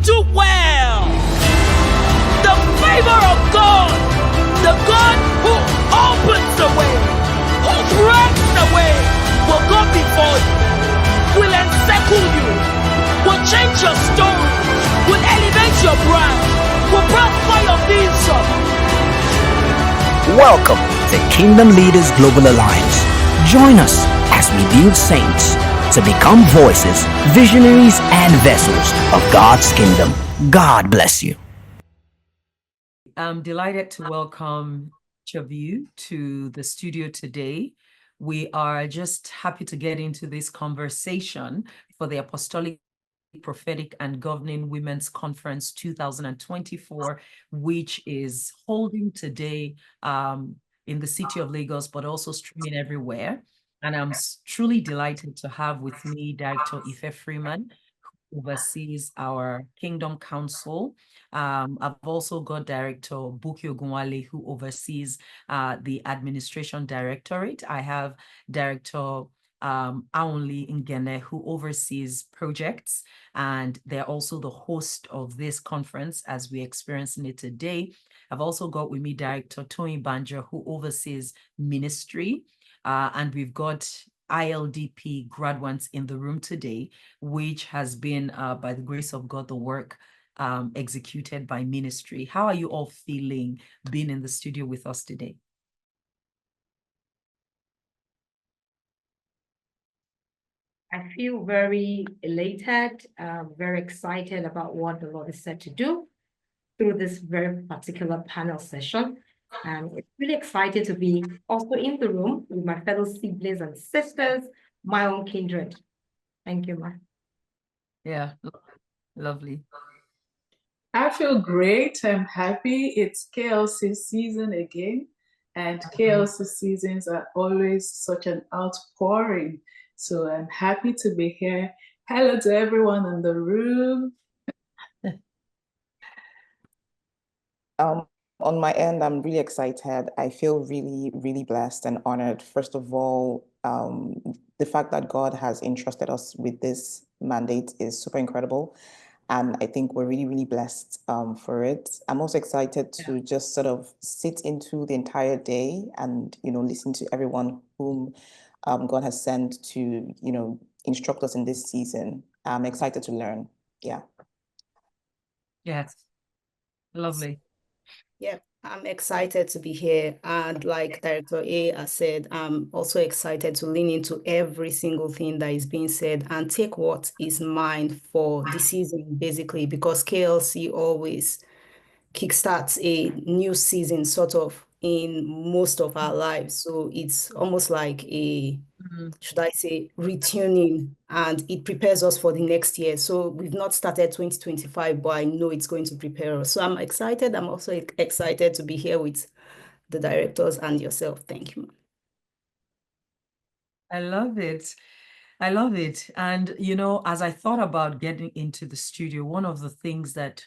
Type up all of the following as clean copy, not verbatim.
do well. The favor of God, the God who opens the way, who breaks the way, will go before you, will encircle you, will change your story, will elevate your brand, will prosper your vision. Welcome to Kingdom Leaders Global Alliance. Join us as we build saints to become voices, visionaries, and vessels of God's kingdom. God bless you. I'm delighted to welcome each of you to the studio today. We are just happy to get into this conversation for the Apostolic, Prophetic, and Governing Women's Conference 2024, which is holding today in the city of Lagos, but also streaming everywhere. And I'm truly delighted to have with me Director Ife Freeman, who oversees our Kingdom Council. I've also got Director Buki Ogunwale, who oversees the Administration Directorate. I have Director Aonli Ngene, who oversees projects, and they're also the host of this conference as we're experiencing it today. I've also got with me Director Tony Banja, who oversees ministry, and we've got ILDP graduates in the room today, which has been, by the grace of God, the work executed by ministry. How are you all feeling being in the studio with us today? I feel very elated, very excited about what the Lord is set to do through this very particular panel session. And it's really excited to be also in the room with my fellow siblings and sisters, my own kindred. Thank you, Ma. Yeah, lovely. I feel great. I'm happy. It's KLC season again, and KLC seasons are always such an outpouring. So I'm happy to be here. Hello to everyone in the room. On my end, I'm really excited. I feel really, really blessed and honored. First of all, the fact that God has entrusted us with this mandate is super incredible. And I think we're really, really blessed for it. I'm also excited to just sort of sit into the entire day and, listen to everyone whom God has sent to, instruct us in this season. I'm excited to learn. Yeah. Yes. Lovely. Yeah, I'm excited to be here. And like Director A has said, I'm also excited to lean into every single thing that is being said and take what is mine for the season, basically, because KLC always kickstarts a new season sort of in most of our lives. So it's almost like a, should I say, retuning, and it prepares us for the next year. So we've not started 2025, but I know it's going to prepare us. So I'm excited. I'm also excited to be here with the directors and yourself. Thank you. I love it. I love it. And, as I thought about getting into the studio, one of the things that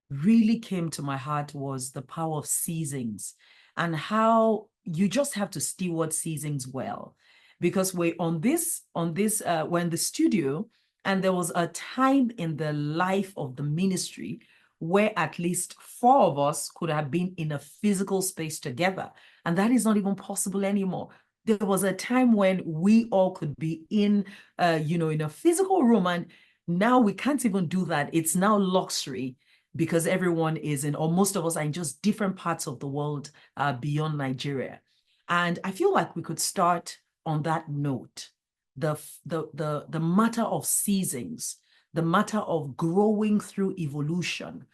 really came to my heart was the power of seasons and how you just have to steward seasons well. Because we're in the studio, and there was a time in the life of the ministry where at least 4 of us could have been in a physical space together. And that is not even possible anymore. There was a time when we all could be in a physical room, and now we can't even do that. It's now luxury because everyone is or most of us are in just different parts of the world beyond Nigeria. And I feel like we could start on that note, the matter of seasons, the matter of growing through evolution.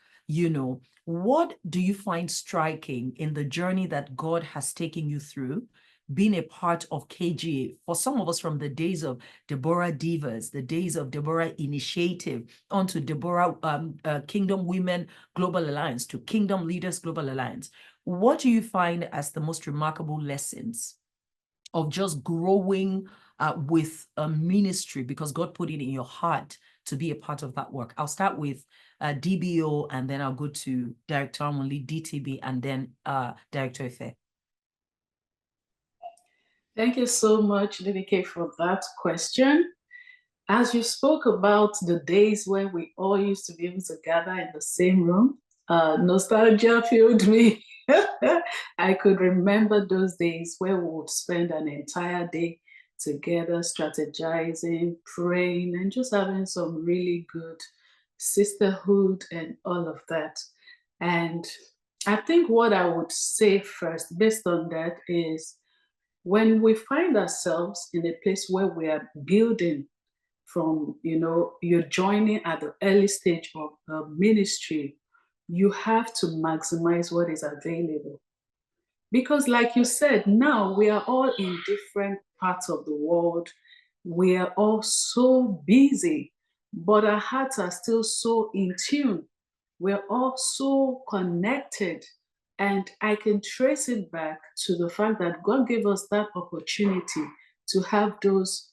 What do you find striking in the journey that God has taken you through, being a part of KGA? For some of us, from the days of Deborah Divas, the days of Deborah Initiative, onto Deborah Kingdom Women Global Alliance, to Kingdom Leaders Global Alliance. What do you find as the most remarkable lessons of just growing with a ministry, because God put it in your heart to be a part of that work? I'll start with DBO, and then I'll go to Director Amonli, DTB, and then Director Ife. Thank you so much, Lidike, for that question. as you spoke about the days when we all used to be able to gather in the same room, nostalgia filled me. I could remember those days where we would spend an entire day together, strategizing, praying, and just having some really good sisterhood and all of that. And I think what I would say first, based on that, is when we find ourselves in a place where we are building from, you're joining at the early stage of ministry, you have to maximize what is available. Because like you said, now we are all in different parts of the world. We are all so busy, but our hearts are still so in tune. We're all so connected. And I can trace it back to the fact that God gave us that opportunity to have those,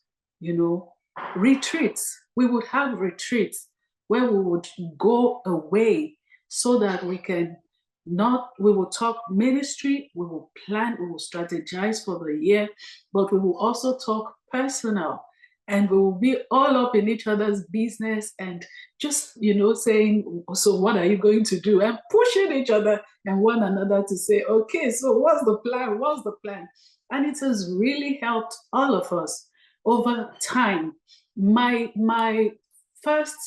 retreats. We would have retreats where we would go away so that we will talk ministry, we will plan, we will strategize for the year, but we will also talk personal, and we will be all up in each other's business and just, saying, so what are you going to do? And pushing each other and one another to say, okay, so what's the plan? What's the plan? And it has really helped all of us over time. My first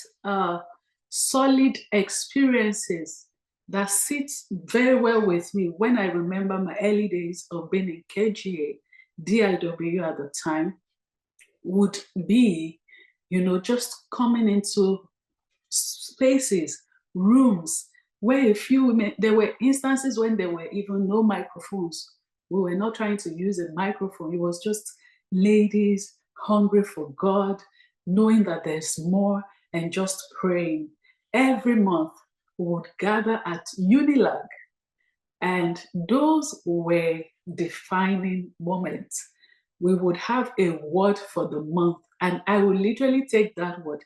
solid experiences that sits very well with me when I remember my early days of being in KGA, DIW at the time, would be, just coming into spaces, rooms, where there were instances when there were even no microphones. We were not trying to use a microphone. It was just ladies hungry for God, knowing that there's more, and just praying. Every month, we would gather at Unilag, and those were defining moments. We would have a word for the month, and I would literally take that word.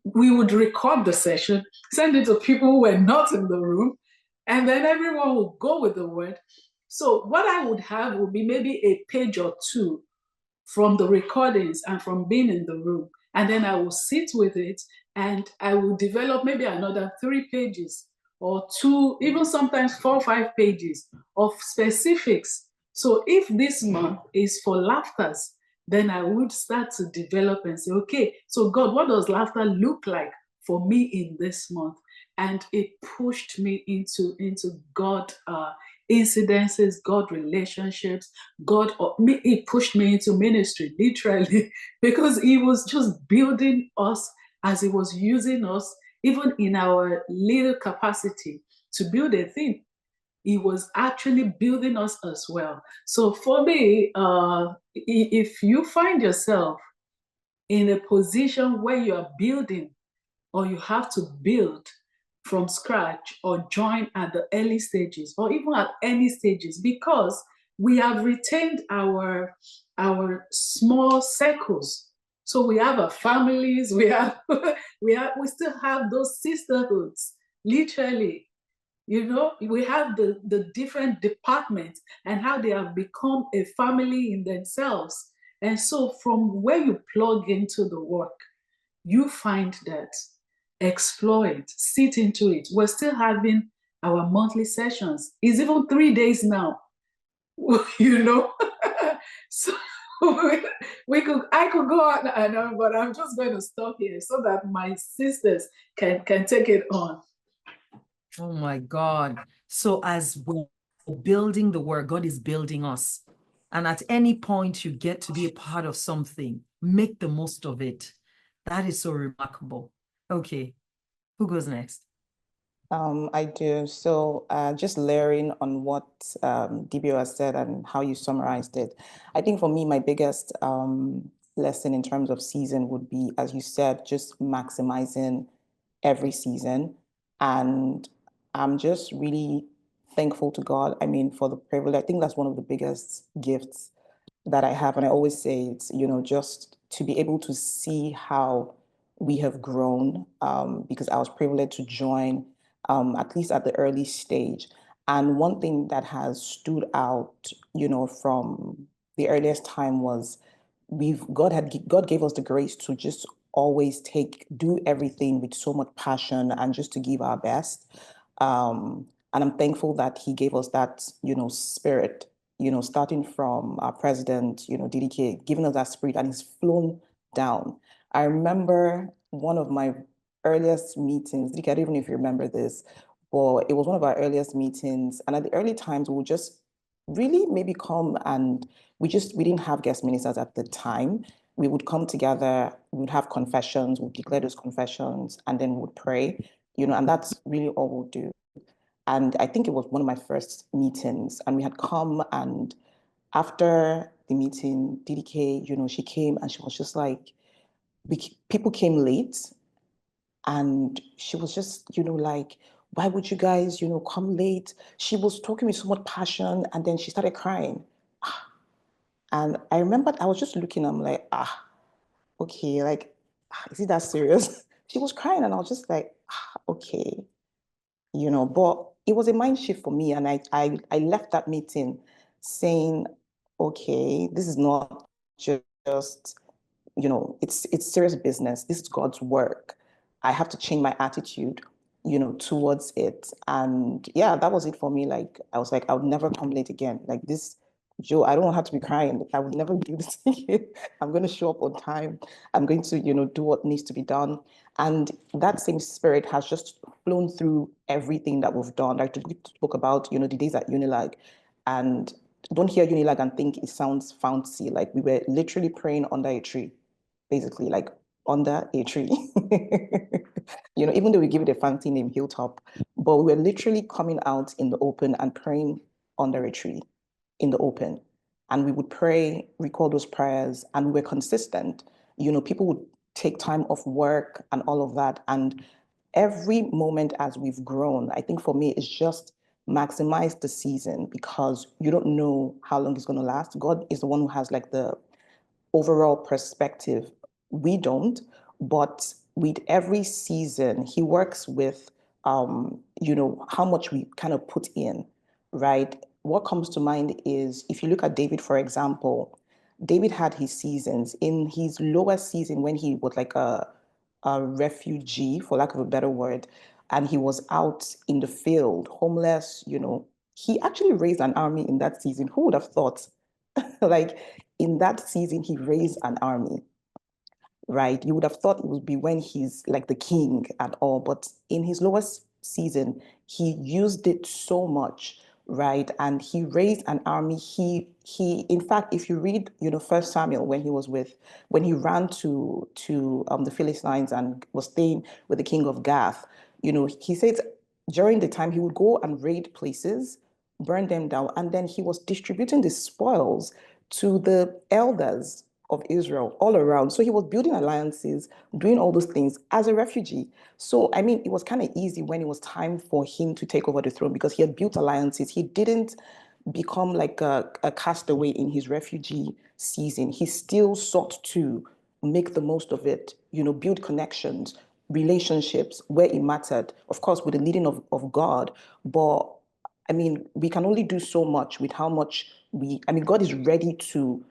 We would record the session, send it to people who were not in the room, and then everyone would go with the word. So what I would have would be maybe a page or two from the recordings and from being in the room. And then I will sit with it, and I will develop maybe another 3 pages or 2, even sometimes 4 or 5 pages of specifics. So if this month is for laughters, then I would start to develop and say, okay, so God, what does laughter look like for me in this month? And it pushed me into God incidences, God relationships, it pushed me into ministry, literally, because he was just building us as he was using us, even in our little capacity, to build a thing. He was actually building us as well. So for me, if you find yourself in a position where you are building, or you have to build from scratch, or join at the early stages, or even at any stages, because we have retained our small circles. So we have our families, we still have those sisterhoods, literally. We have the different departments and how they have become a family in themselves. And so from where you plug into the work, you find that, explore it, sit into it. We're still having our monthly sessions. It's even 3 days now, So I could go on and on, but I'm just going to stop here so that my sisters can take it on. Oh my God. So as we're building the work, God is building us. And at any point you get to be a part of something, make the most of it. That is so remarkable. Okay, who goes next? I do. So just layering on what DBO has said and how you summarized it. I think for me, my biggest lesson in terms of season would be, as you said, just maximizing every season. And I'm just really thankful to God, for the privilege. I think that's one of the biggest gifts that I have. And I always say it's, just to be able to see how we have grown, because I was privileged to join at least at the early stage. And one thing that has stood out, from the earliest time was God gave us the grace to just always do everything with so much passion and just to give our best. And I'm thankful that he gave us that, spirit, starting from our president, DDK, giving us that spirit, and it's flown down. I remember one of my earliest meetings, DDK, I don't even know if you remember this, but it was one of our earliest meetings. And at the early times, we would just really maybe come and we didn't have guest ministers at the time. We would come together, we would have confessions, we'd declare those confessions, and then we would pray, and that's really all we'll do. And I think it was one of my first meetings, and we had come, and after the meeting, DDK, she came and she was just like, people came late, and she was just, like, why would you guys, come late? She was talking with so much passion, and then she started crying. And I remember I was just looking, I'm like, okay, like, is it that serious? She was crying, and I was just like, okay, but it was a mind shift for me. And I left that meeting saying, okay, this is not just, it's serious business. This is God's work. I have to change my attitude, towards it. And yeah, that was it for me. Like, I was like, I would never come late again. Like this, Joe, I don't have to be crying. I would never do this again. I'm going to show up on time. I'm going to, do what needs to be done. And that same spirit has just flown through everything that we've done. Like we spoke about, the days at Unilag, and don't hear Unilag and think it sounds fancy. Like we were literally praying under a tree, basically, like under a tree. Even though we give it a fancy name, Hilltop, but we were literally coming out in the open and praying under a tree in the open. And we would pray, record those prayers, and we were consistent. People would take time off work and all of that. And every moment as we've grown, I think for me, it's just maximize the season, because you don't know how long it's going to last. God is the one who has like the overall perspective. We don't, but with every season, he works with, how much we kind of put in, right? What comes to mind is if you look at David, for example, David had his seasons. In his lowest season, when he was like a refugee, for lack of a better word, and he was out in the field, homeless, he actually raised an army in that season. Who would have thought? Like in that season, he raised an army, right? You would have thought it would be when he's like the king and all, but in his lowest season, he used it so much, right? And he raised an army. In fact, if you read, First Samuel, when he ran to the Philistines and was staying with the king of Gath, he said during the time he would go and raid places, burn them down, and then he was distributing the spoils to the elders of Israel all around. So he was building alliances, doing all those things as a refugee. So, I mean, it was kind of easy when it was time for him to take over the throne, because he had built alliances. He didn't become like a castaway in his refugee season. He still sought to make the most of it, build connections, relationships where it mattered, of course, with the leading of God. But I mean, we can only do so much with how much God is ready to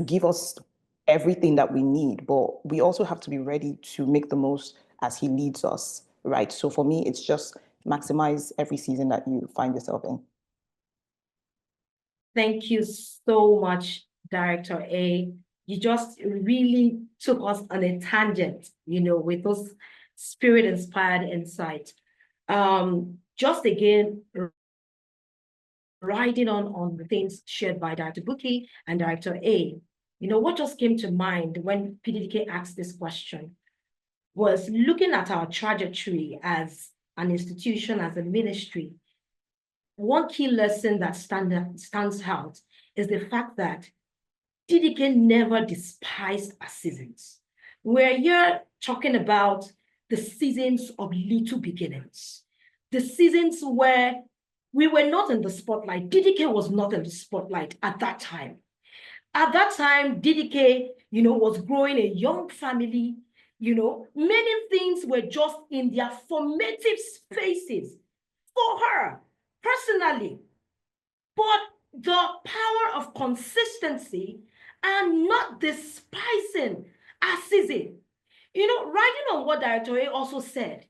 give us everything that we need, but we also have to be ready to make the most as he leads us, right? So for me, it's just maximize every season that you find yourself in. Thank you so much, Director A. You just really took us on a tangent, with those spirit-inspired insights. Just again, riding on the things shared by Director Buki and Director A. What just came to mind when PDDK asked this question was looking at our trajectory as an institution, as a ministry. One key lesson that stands out is the fact that DDK never despised our seasons. We're here talking about the seasons of little beginnings, the seasons where we were not in the spotlight. DDK was not in the spotlight at that time. At that time, DDK, was growing a young family. Many things were just in their formative spaces for her personally. But the power of consistency and not despising our season. You know, riding on what Director A also said,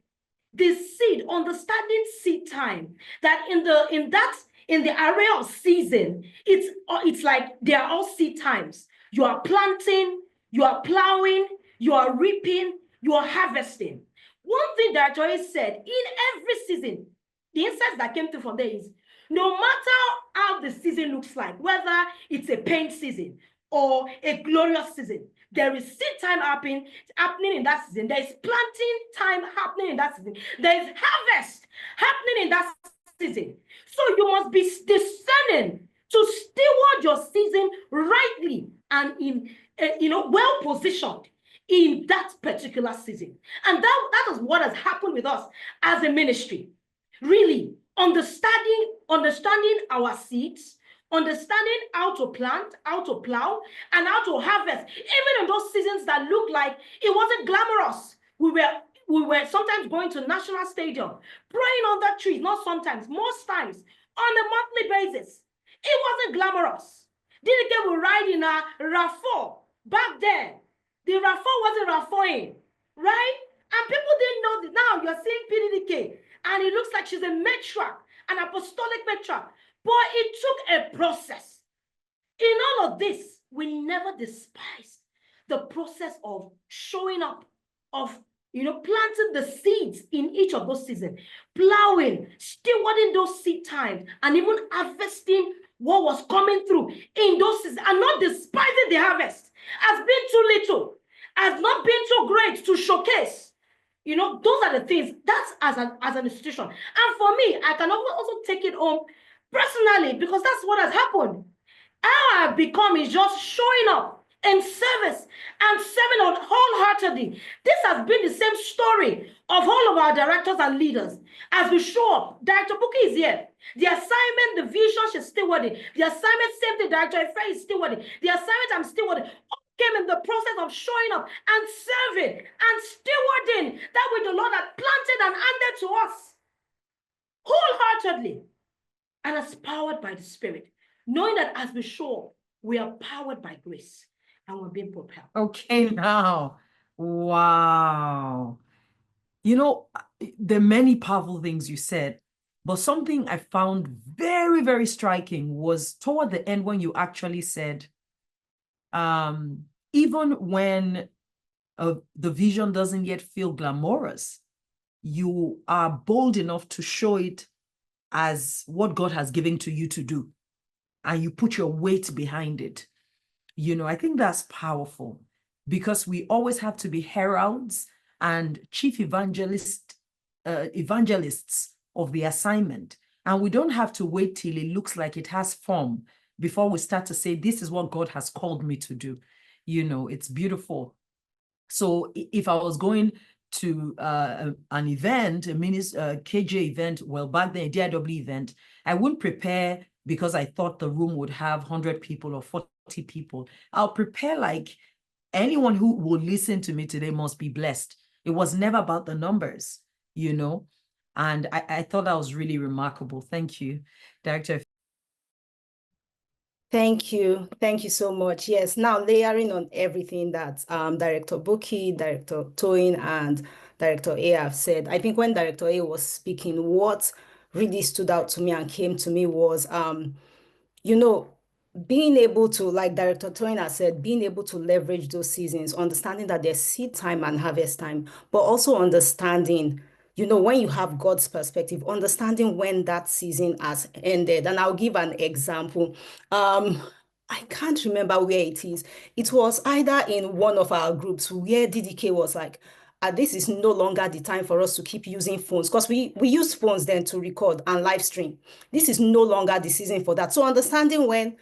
the seed, understanding seed time, that in the array of season, it's like they are all seed times. You are planting, you are plowing, you are reaping, you are harvesting. One thing that Joy said, in every season, the insights that came through from there is, no matter how the season looks like, whether it's a pain season or a glorious season, there is seed time happening in that season. There is planting time happening in that season. There is harvest happening in that season. So you must be discerning to steward your season rightly and in well positioned in that particular season. And that is what has happened with us as a ministry. Really understanding our seeds, understanding how to plant, how to plow, and how to harvest, even in those seasons that look like it wasn't glamorous. We were sometimes going to National Stadium, praying under trees, not sometimes, most times, on a monthly basis. It wasn't glamorous. DDK would ride in a RAV4 back then. The RAV4 wasn't RAV4ing, right? And people didn't know that. Now you're seeing PDDK, and it looks like she's a matriarch, an apostolic matriarch. But it took a process. In all of this, we never despised the process of showing up, of planting the seeds in each of those seasons, plowing, stewarding those seed times, and even harvesting what was coming through in those seasons, and not despising the harvest as being too little, as not being too great to showcase. Those are the things. That's as an institution. And for me, I can also take it home personally, because that's what has happened. How I've become is just showing up in service and serving wholeheartedly. This has been the same story of all of our directors and leaders. As we show up, Director Buki is here. The assignment, the vision, she's stewarding. The assignment, same thing, Director Ife is stewarding. The assignment, I'm stewarding. All came in the process of showing up and serving and stewarding that which the Lord had planted and handed to us wholeheartedly, and as powered by the Spirit, knowing that as we show up, we are powered by grace and we're being propelled. Okay, now, wow. There are many powerful things you said, but something I found very, very striking was toward the end when you actually said, even when the vision doesn't yet feel glamorous, you are bold enough to show it as what God has given to you to do, and you put your weight behind it. I think that's powerful, because we always have to be heralds and chief evangelists of the assignment. And we don't have to wait till it looks like it has form before we start to say, this is what God has called me to do. It's beautiful. So if I was going to an event, a KGA event, well, back then a DIW event, I wouldn't prepare because I thought the room would have 100 people or 40 people. I'll prepare like anyone who will listen to me today must be blessed. It was never about the numbers, and I thought that was really remarkable. Thank you, Director. Thank you. Thank you so much. Yes, now layering on everything that Director Buki, Director Toyin, and Director A have said, I think when Director A was speaking, what really stood out to me and came to me was, being able to, like Director Toyin has said, being able to leverage those seasons, understanding that there's seed time and harvest time, but also understanding, when you have God's perspective, understanding when that season has ended. And I'll give an example. I can't remember where it is. It was either in one of our groups where DDK was like, this is no longer the time for us to keep using phones, because we used phones then to record and live stream. This is no longer the season for that. So understanding when,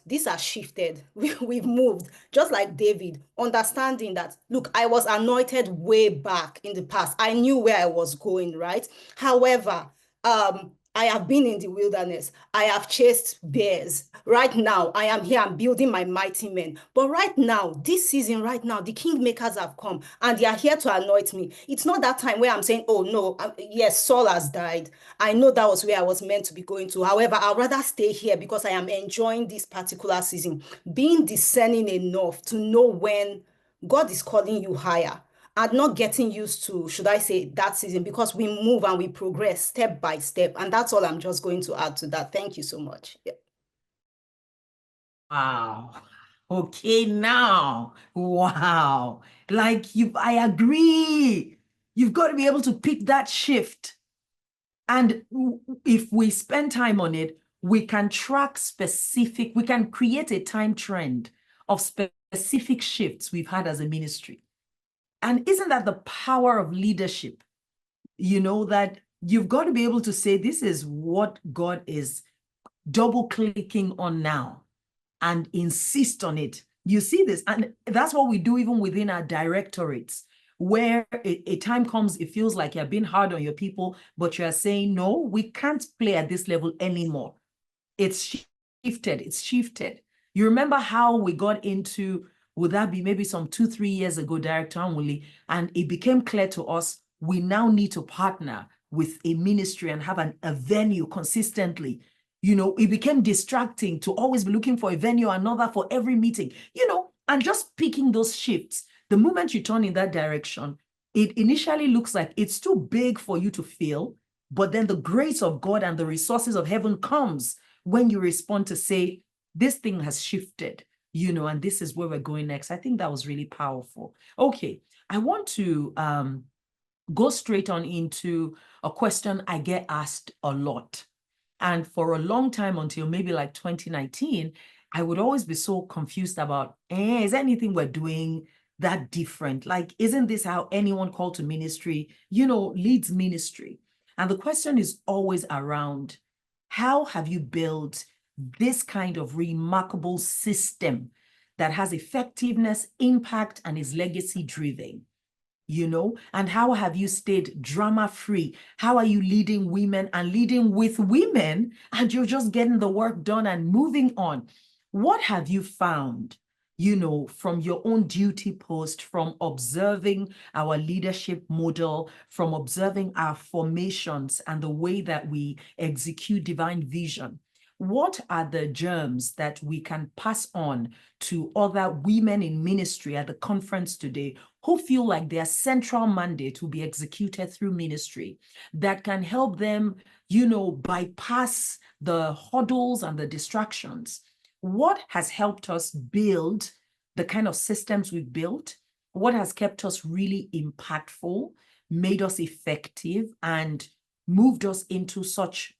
these has shifted. We've moved, just like David, understanding that, look, I was anointed way back in the past. I knew where I was going, right? However, I have been in the wilderness. I have chased bears. Right now, I am here. I'm building my mighty men. But right now, this season, right now, the kingmakers have come and they are here to anoint me. It's not that time where I'm saying, oh no, yes, Saul has died. I know that was where I was meant to be going to. However, I'd rather stay here because I am enjoying this particular season, being discerning enough to know when God is calling you higher and not getting used to, should I say, that season, because we move and we progress step by step. And that's all I'm just going to add to that. Thank you so much. Yeah. Wow. Okay, now. Wow. I agree. You've got to be able to pick that shift. And if we spend time on it, we can track we can create a time trend of specific shifts we've had as a ministry. And isn't that the power of leadership? That you've got to be able to say, this is what God is double clicking on now, and insist on it. You see this, and that's what we do even within our directorates, where a time comes, it feels like you're being hard on your people, but you're saying, no, we can't play at this level anymore. It's shifted. You remember how we got into, would that be maybe some 2-3 years ago, Director Anwuli, and it became clear to us, we now need to partner with a ministry and have a venue consistently. It became distracting to always be looking for a venue, another for every meeting, and just picking those shifts. The moment you turn in that direction, it initially looks like it's too big for you to feel, but then the grace of God and the resources of heaven comes when you respond to say, this thing has shifted, and this is where we're going next. I think that was really powerful. Okay, I want to go straight on into a question I get asked a lot. And for a long time, until maybe like 2019, I would always be so confused about, is there anything we're doing that different? Like, isn't this how anyone called to ministry, leads ministry? And the question is always around, how have you built this kind of remarkable system that has effectiveness, impact, and is legacy driven? And how have you stayed drama free? How are you leading women and leading with women, and you're just getting the work done and moving on? What have you found, from your own duty post, from observing our leadership model, from observing our formations and the way that we execute divine vision? What are the germs that we can pass on to other women in ministry at the conference today who feel like their central mandate will be executed through ministry, that can help them, bypass the hurdles and the distractions? What has helped us build the kind of systems we've built? What has kept us really impactful, made us effective, and moved us into such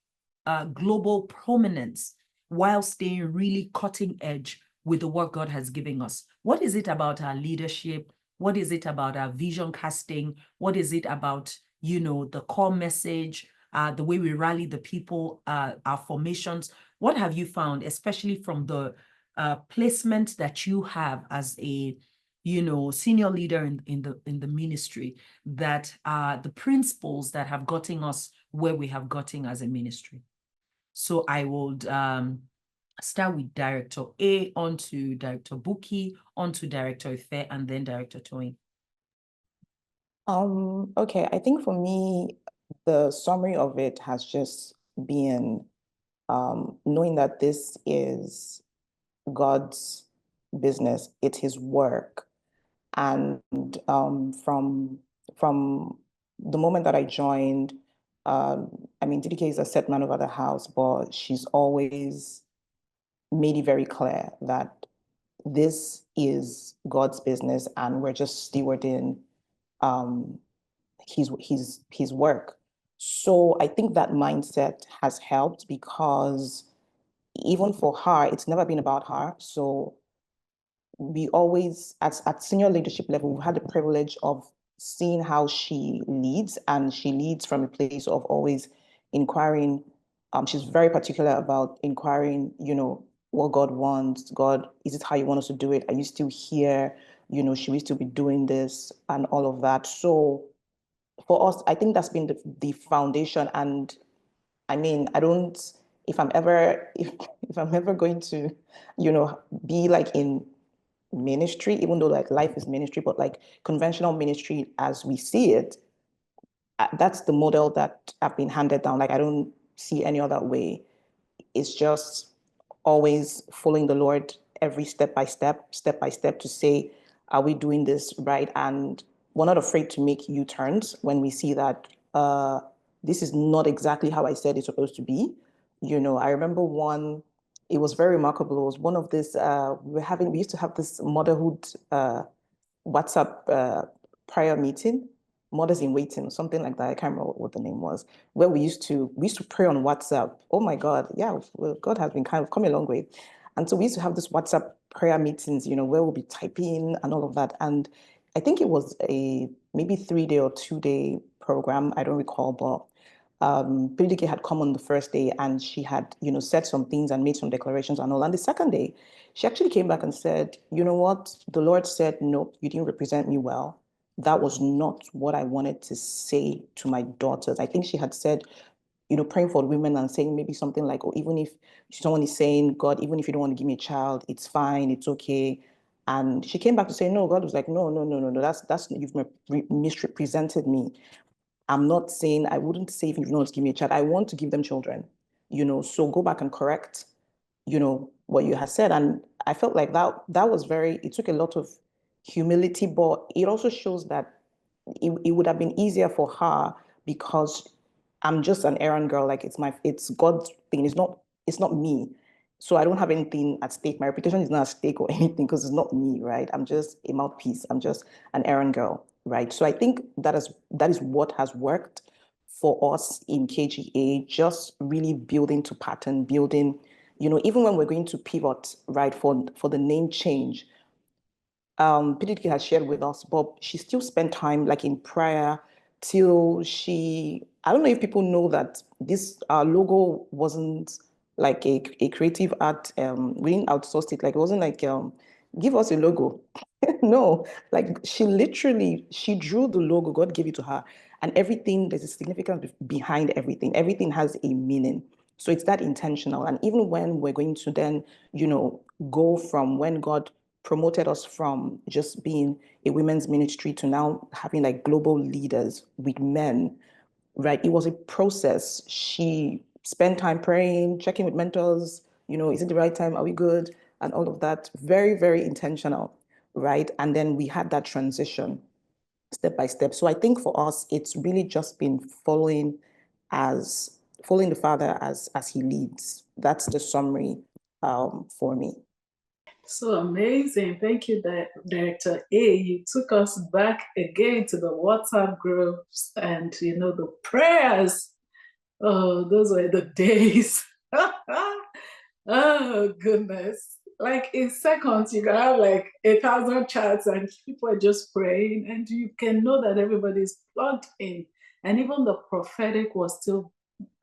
global prominence while staying really cutting edge with the work God has given us? What is it about our leadership? What is it about our vision casting? What is it about, the core message, the way we rally the people, our formations? What have you found, especially from the placement that you have as a, senior leader in the ministry, that are the principles that have gotten us where we have gotten as a ministry? So I would start with Director A, on to Director Buki, on to Director Ife, and then Director Toyin. Okay, I think for me, the summary of it has just been knowing that this is God's business, it's his work. And from the moment that I joined, DDK is a set man over the house, but she's always made it very clear that this is God's business and we're just stewarding his work. So I think that mindset has helped, because even for her, it's never been about her. So we always, at senior leadership level, we've had the privilege of seeing how she leads, and she leads from a place of always inquiring. She's very particular about inquiring, what God wants. God, is it how you want us to do it? Are you still here? Should we still be doing this and all of that? So for us, I think that's been the foundation. And I mean, I don't, if I'm ever, if I'm ever going to, you know, be like in ministry, even though like life is ministry, but like conventional ministry as we see it, that's the model that I've been handed down. Like, I don't see any other way. It's just always following the Lord every step by step to say, are we doing this right? And we're not afraid to make U-turns when we see that this is not exactly how I said it's supposed to be. You know, I remember one, it was very remarkable. It was one of this, we used to have this motherhood WhatsApp prayer meeting, Mothers in Waiting, something like that. I can't remember what the name was, where we used to pray on WhatsApp. Oh my God, yeah, well, God has been kind of come a long way. And so we used to have this WhatsApp prayer meetings, you know, where we'll be typing and all of that. And I think it was a maybe 3-day or 2-day program. I don't recall, but Bridget had come on the first day and she had, you know, said some things and made some declarations and all. And the second day, she actually came back and said, you know what? The Lord said, no, you didn't represent me well. That was not what I wanted to say to my daughters. I think she had said, you know, praying for women and saying maybe something like, oh, even if someone is saying, God, even if you don't want to give me a child, it's fine, it's okay. And she came back to say, no, God was like, no, that's, you've misrepresented me. I'm not saying, I wouldn't say if you don't want to give me a child, I want to give them children, you know, so go back and correct, you know, what you have said. And I felt like that was it took a lot of humility, but it also shows that it would have been easier for her because I'm just an errand girl. Like it's God's thing. It's not me. So I don't have anything at stake. My reputation is not at stake or anything because it's not me, right? I'm just a mouthpiece. I'm just an errand girl, right? So I think that is what has worked for us in KGA, just really building to pattern, building, you know, even when we're going to pivot, right, for the name change, PDK has shared with us, but she still spent time like in prayer till I don't know if people know that this logo wasn't like a creative art, we didn't outsource it. Like it wasn't like, give us a logo. No, like she drew the logo, God gave it to her. And everything, there's a significance behind everything. Everything has a meaning. So it's that intentional. And even when we're going to then, you know, go from when God promoted us from just being a women's ministry to now having like global leaders with men, right? It was a process. She spent time praying, checking with mentors, you know, is it the right time? Are we good? And all of that. Very, very intentional, right? And then we had that transition step by step. So I think for us, it's really just been following the Father as he leads. That's the summary for me. So amazing. Thank you, Director A. You took us back again to the WhatsApp groups and, you know, the prayers. Oh, those were the days. Oh, goodness. Like in seconds, you can have like 1,000 chats and people are just praying and you can know that everybody's plugged in. And even the prophetic was still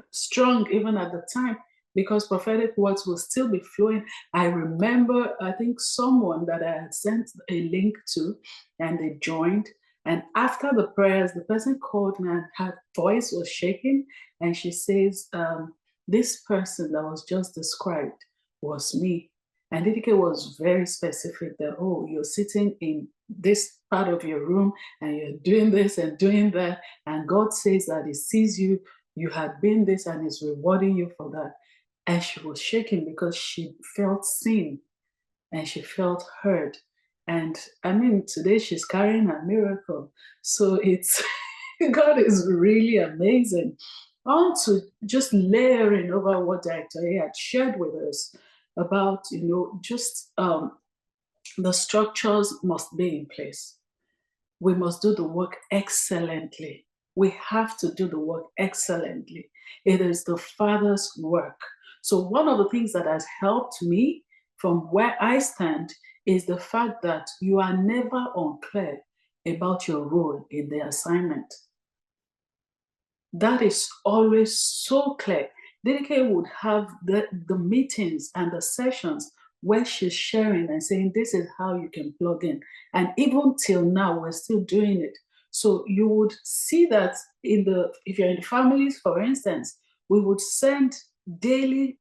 strong even at the time because prophetic words will still be flowing. I remember, I think someone that I had sent a link to and they joined. And after the prayers, the person called me and her voice was shaking. And she says, this person that was just described was me. And Didike was very specific that, oh, you're sitting in this part of your room and you're doing this and doing that. And God says that he sees you, you had been this and is rewarding you for that. And she was shaking because she felt seen and she felt heard. And I mean, today she's carrying a miracle. So it's, God is really amazing. On to just layering over what Director A had shared with us about, you know, just the structures must be in place. We must do the work excellently. We have to do the work excellently. It is the Father's work. So one of the things that has helped me from where I stand is the fact that you are never unclear about your role in the assignment. That is always so clear. Didike would have the meetings and the sessions where she's sharing and saying, this is how you can plug in. And even till now, we're still doing it. So you would see that if you're in the families, for instance, we would send daily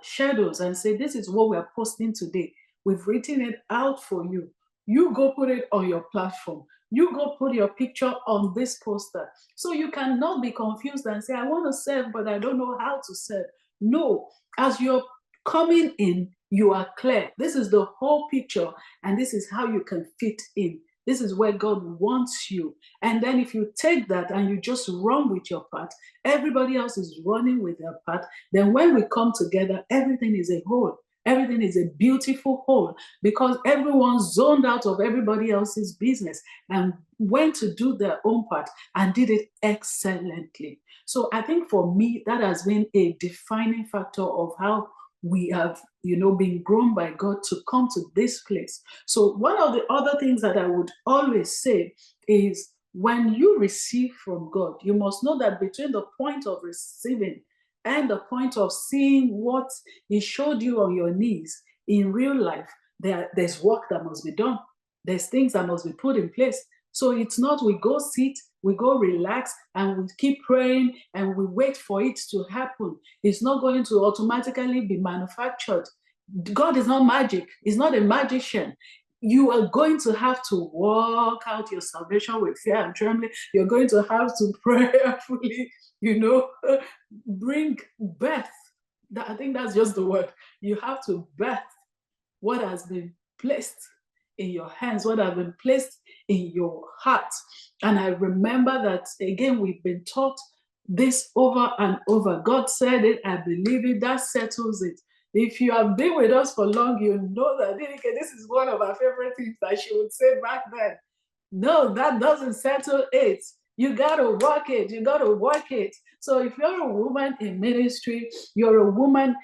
shadows and say, this is what we are posting today. We've written it out for you. You go put it on your platform. You go put your picture on this poster. So you cannot be confused and say, I want to serve, but I don't know how to serve. No, as you're coming in, you are clear. This is the whole picture, and this is how you can fit in. This is where God wants you. And then if you take that and you just run with your part, everybody else is running with their part, then when we come together, everything is a whole. Everything is a beautiful whole, because everyone's zoned out of everybody else's business and went to do their own part and did it excellently. So I think for me, that has been a defining factor of how we have, been grown by God to come to this place. So one of the other things that I would always say is, when you receive from God, you must know that between the point of receiving and the point of seeing what He showed you on your knees in real life, there's work that must be done. There's things that must be put in place. So it's not we go sit, we go relax, and we keep praying and we wait for it to happen. It's not going to automatically be manufactured. God is not magic. He's not a magician. You are going to have to walk out your salvation with fear and trembling. You're going to have to prayerfully, bring birth. I think that's just the word. You have to birth what has been placed in your hands, what has been placed in your heart. And I remember that, again, we've been taught this over and over. God said it, I believe it, that settles it. If you have been with us for long, you know that this is one of our favorite things that she would say back then. No, that doesn't settle it. You got to work it. You got to work it. So if you're a woman in ministry, you're a woman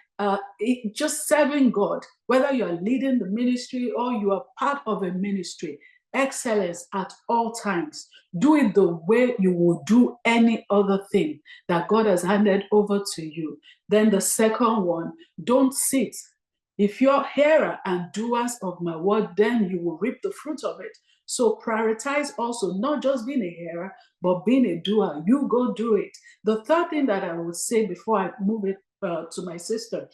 just serving God, whether you're leading the ministry or you are part of a ministry, excellence at all times. Do it the way you would do any other thing that God has handed over to you. Then the second one, don't sit. If you're hearer and doers of my word, then you will reap the fruit of it. So prioritize also not just being a hearer, but being a doer. You go do it. The third thing that I would say before I move it to my sister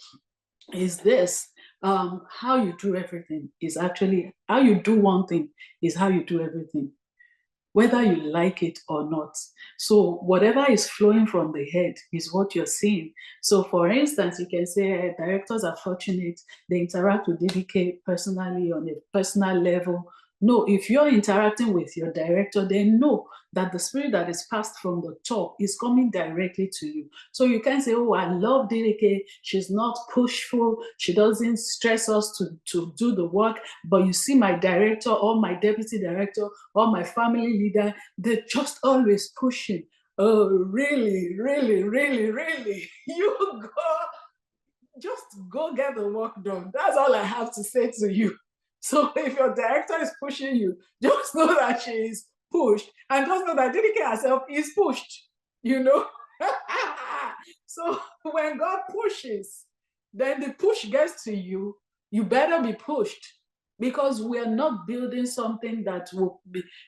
is this. How you do everything is actually, how you do one thing is how you do everything, whether you like it or not. So whatever is flowing from the head is what you're seeing. So for instance, you can say directors are fortunate, they interact with DDK personally on a personal level. No, if you're interacting with your director, then know that the spirit that is passed from the top is coming directly to you. So you can say, oh, I love DDK. She's not pushful. She doesn't stress us to do the work. But you see my director or my deputy director or my family leader, they're just always pushing. Oh, really, really, really, really? You just go get the work done. That's all I have to say to you. So if your director is pushing you, just know that she is pushed, and just know that DDK herself is pushed, So when God pushes, then the push gets to you, you better be pushed, because we are not building something that will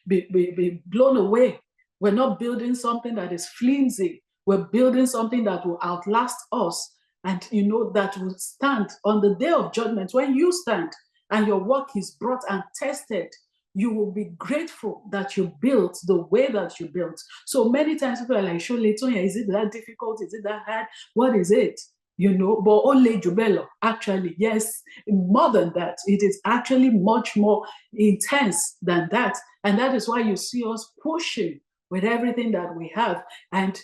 be blown away. We're not building something that is flimsy. We're building something that will outlast us, and that will stand on the day of judgment. When you stand and your work is brought and tested, you will be grateful that you built the way that you built. So many times people are like, surely, Tonya, is it that difficult? Is it that hard? What is it? But only Jubelo, actually, yes, more than that. It is actually much more intense than that. And that is why you see us pushing with everything that we have. And,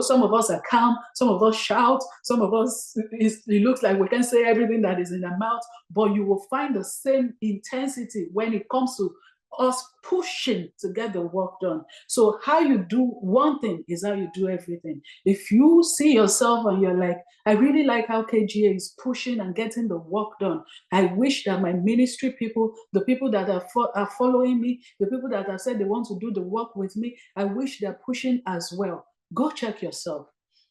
some of us are calm, some of us shout, some of us, it looks like we can say everything that is in our mouth, but you will find the same intensity when it comes to us pushing to get the work done. So how you do one thing is how you do everything. If you see yourself and you're like, I really like how KGA is pushing and getting the work done. I wish that my ministry people, the people that are following me, the people that have said they want to do the work with me, I wish they're pushing as well. Go check yourself.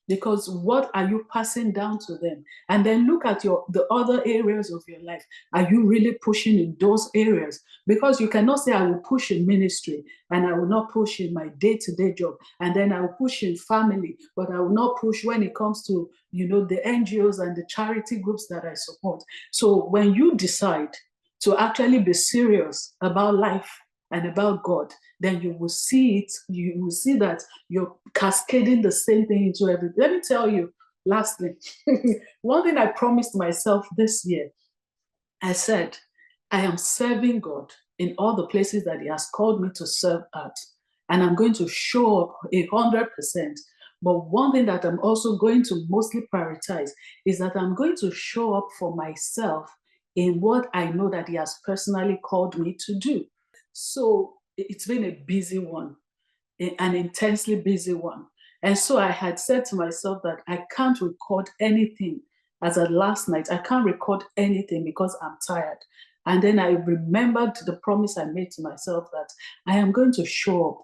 Because what are you passing down to them? And then look at the other areas of your life. Are you really pushing in those areas? Because you cannot say, I will push in ministry and I will not push in my day-to-day job. And then I will push in family, but I will not push when it comes to, the NGOs and the charity groups that I support. So when you decide to actually be serious about life and about God, then you will see it. You will see that you're cascading the same thing into everything. Let me tell you, lastly, one thing I promised myself this year, I said, I am serving God in all the places that He has called me to serve at. And I'm going to show up 100%. But one thing that I'm also going to mostly prioritize is that I'm going to show up for myself in what I know that He has personally called me to do. So it's been a busy one, an intensely busy one. And so I had said to myself that I can't record anything. As of last night, I can't record anything because I'm tired. And then I remembered the promise I made to myself that I am going to show up,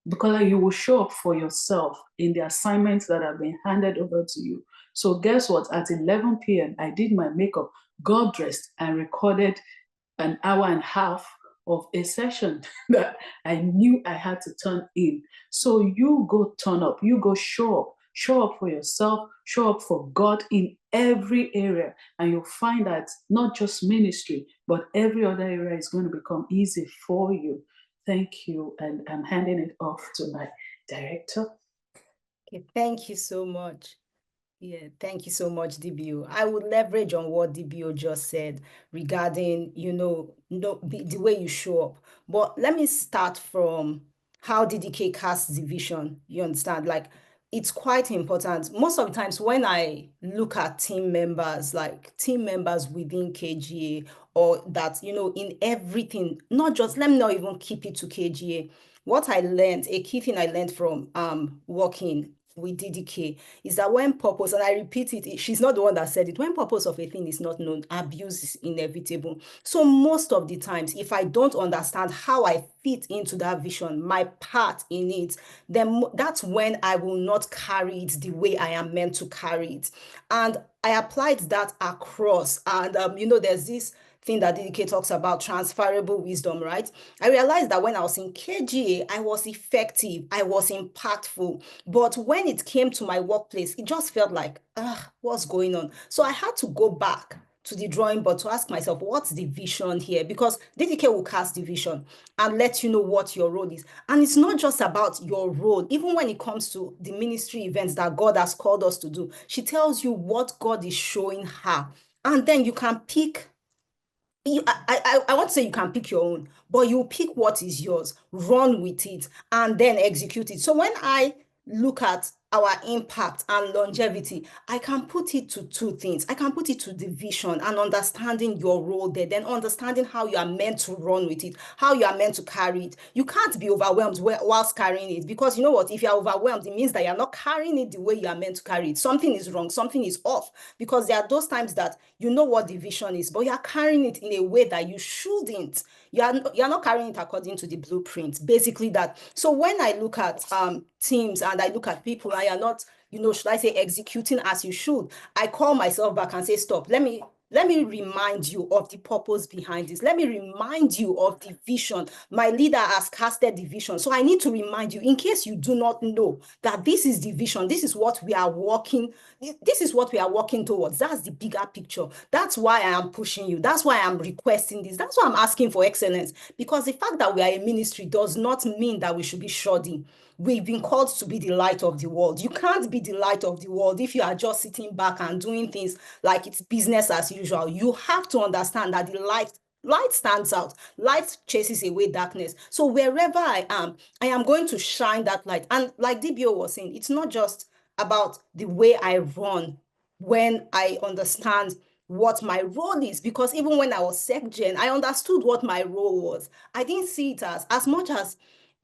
because you will show up for yourself in the assignments that have been handed over to you. So guess what? At 11 p.m., I did my makeup, got dressed, and recorded an hour and a half of a session that I knew I had to turn in. So you go turn up, you go show up for yourself, show up for God in every area, and you'll find that not just ministry, but every other area is going to become easy for you. Thank you, and I'm handing it off to my director. Okay, thank you so much. Yeah, thank you so much, DBO. I would leverage on what DBO just said regarding, the way you show up. But let me start from how DDK casts the vision. You understand? Like, it's quite important. Most of the times when I look at team members, like team members within KGA, or that, in everything, not just, let me not even keep it to KGA. What I learned, a key thing I learned from working with DDK is that when purpose, and I repeat it, she's not the one that said it, when purpose of a thing is not known, abuse is inevitable. So most of the times, if I don't understand how I fit into that vision, my part in it, then that's when I will not carry it the way I am meant to carry it. And I applied that across, and there's this thing that DDK talks about, transferable wisdom, right? I realized that when I was in KGA, I was effective, I was impactful. But when it came to my workplace, it just felt like, what's going on? So I had to go back to the drawing board to ask myself, what's the vision here? Because DDK will cast the vision and let you know what your role is. And it's not just about your role. Even when it comes to the ministry events that God has called us to do, she tells you what God is showing her. And then you can pick. I want to say you can pick your own, but you pick what is yours, run with it, and then execute it. So when I look at our impact and longevity, I can put it to two things. I can put it to the vision and understanding your role there, then understanding how you are meant to run with it, how you are meant to carry it. You can't be overwhelmed whilst carrying it, because you know what? If you're overwhelmed, it means that you're not carrying it the way you are meant to carry it. Something is wrong, something is off, because there are those times that you know what the vision is, but you're carrying it in a way that you shouldn't. You're not carrying it according to the blueprint, basically that. So when I look at teams and I look at people, I are not, should I say, executing as you should, I call myself back and say, stop, let me remind you of the purpose behind this. Let me remind you of the vision. My leader has casted the vision. So I need to remind you, in case you do not know, that this is the vision. This is what we are working. This is what we are working towards. That's the bigger picture. That's why I am pushing you. That's why I'm requesting this. That's why I'm asking for excellence. Because the fact that we are a ministry does not mean that we should be shoddy. We've been called to be the light of the world. You can't be the light of the world if you are just sitting back and doing things like it's business as usual. You have to understand that the light stands out. Light chases away darkness. So wherever I am going to shine that light. And like DBO was saying, it's not just about the way I run when I understand what my role is, because even when I was SecGen, I understood what my role was. I didn't see it as much as,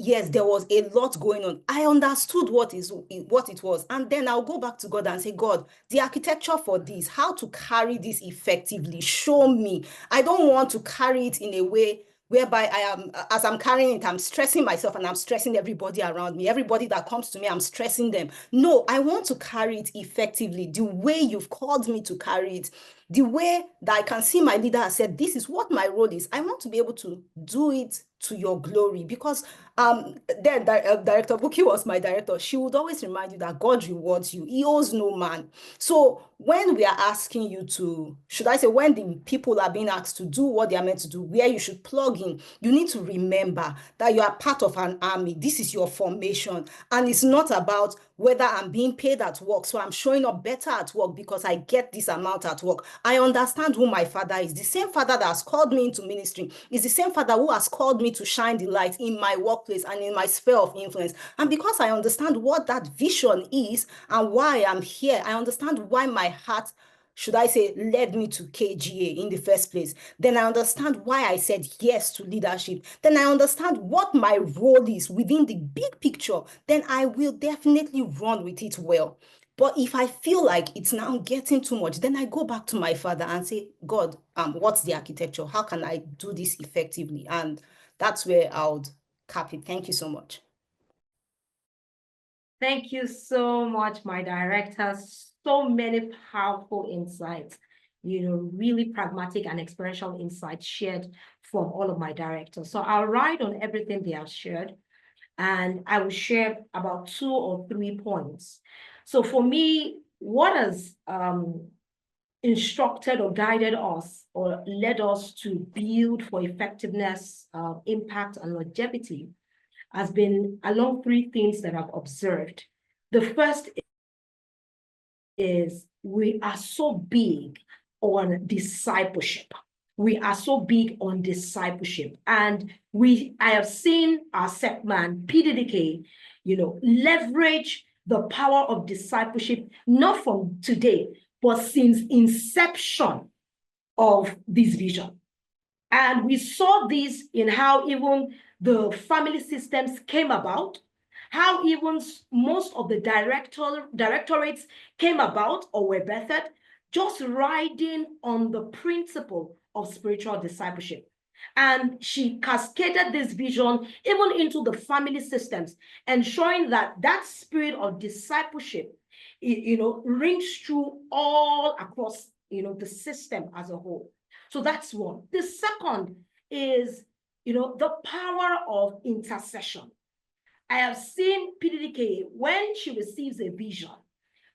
yes, there was a lot going on. I understood what it was. And then I'll go back to God and say, God, the architecture for this, how to carry this effectively, show me. I don't want to carry it in a way whereby I am, as I'm carrying it, I'm stressing myself and I'm stressing everybody around me. Everybody that comes to me, I'm stressing them. No, I want to carry it effectively, the way you've called me to carry it, the way that I can see my leader has said, this is what my role is. I want to be able to do it to your glory, because Director Buki was my director. She would always remind you that God rewards you. He owes no man. So when we are asking you to, should I say, when the people are being asked to do what they are meant to do, where you should plug in, you need to remember that you are part of an army. This is your formation. And it's not about whether I'm being paid at work, so I'm showing up better at work because I get this amount at work. I understand who my father is. The same father that has called me into ministry is the same father who has called me to shine the light in my workplace and in my sphere of influence. And because I understand what that vision is and why I'm here, I understand why my heart, should I say, led me to KGA in the first place. Then I understand why I said yes to leadership. Then I understand what my role is within the big picture. Then I will definitely run with it well. But if I feel like it's now getting too much, then I go back to my father and say, God, what's the architecture? How can I do this effectively? And that's where I would cap it. Thank you so much. Thank you so much, my director. So many powerful insights, really pragmatic and experiential insights shared from all of my directors. So I'll write on everything they have shared, and I will share about 2 or 3 points. So for me, what has instructed or guided us or led us to build for effectiveness, impact, and longevity has been along 3 things that I've observed. The first is we are so big on discipleship. We are so big on discipleship. And I have seen our set man, PDDK, leverage the power of discipleship, not from today, but since inception of this vision. And we saw this in how even the family systems came about, how even most of the directorates came about or were birthed, just riding on the principle of spiritual discipleship. And she cascaded this vision even into the family systems, ensuring that that spirit of discipleship, rings through all across, the system as a whole. So that's one. The second is, the power of intercession. I have seen PDDK, when she receives a vision,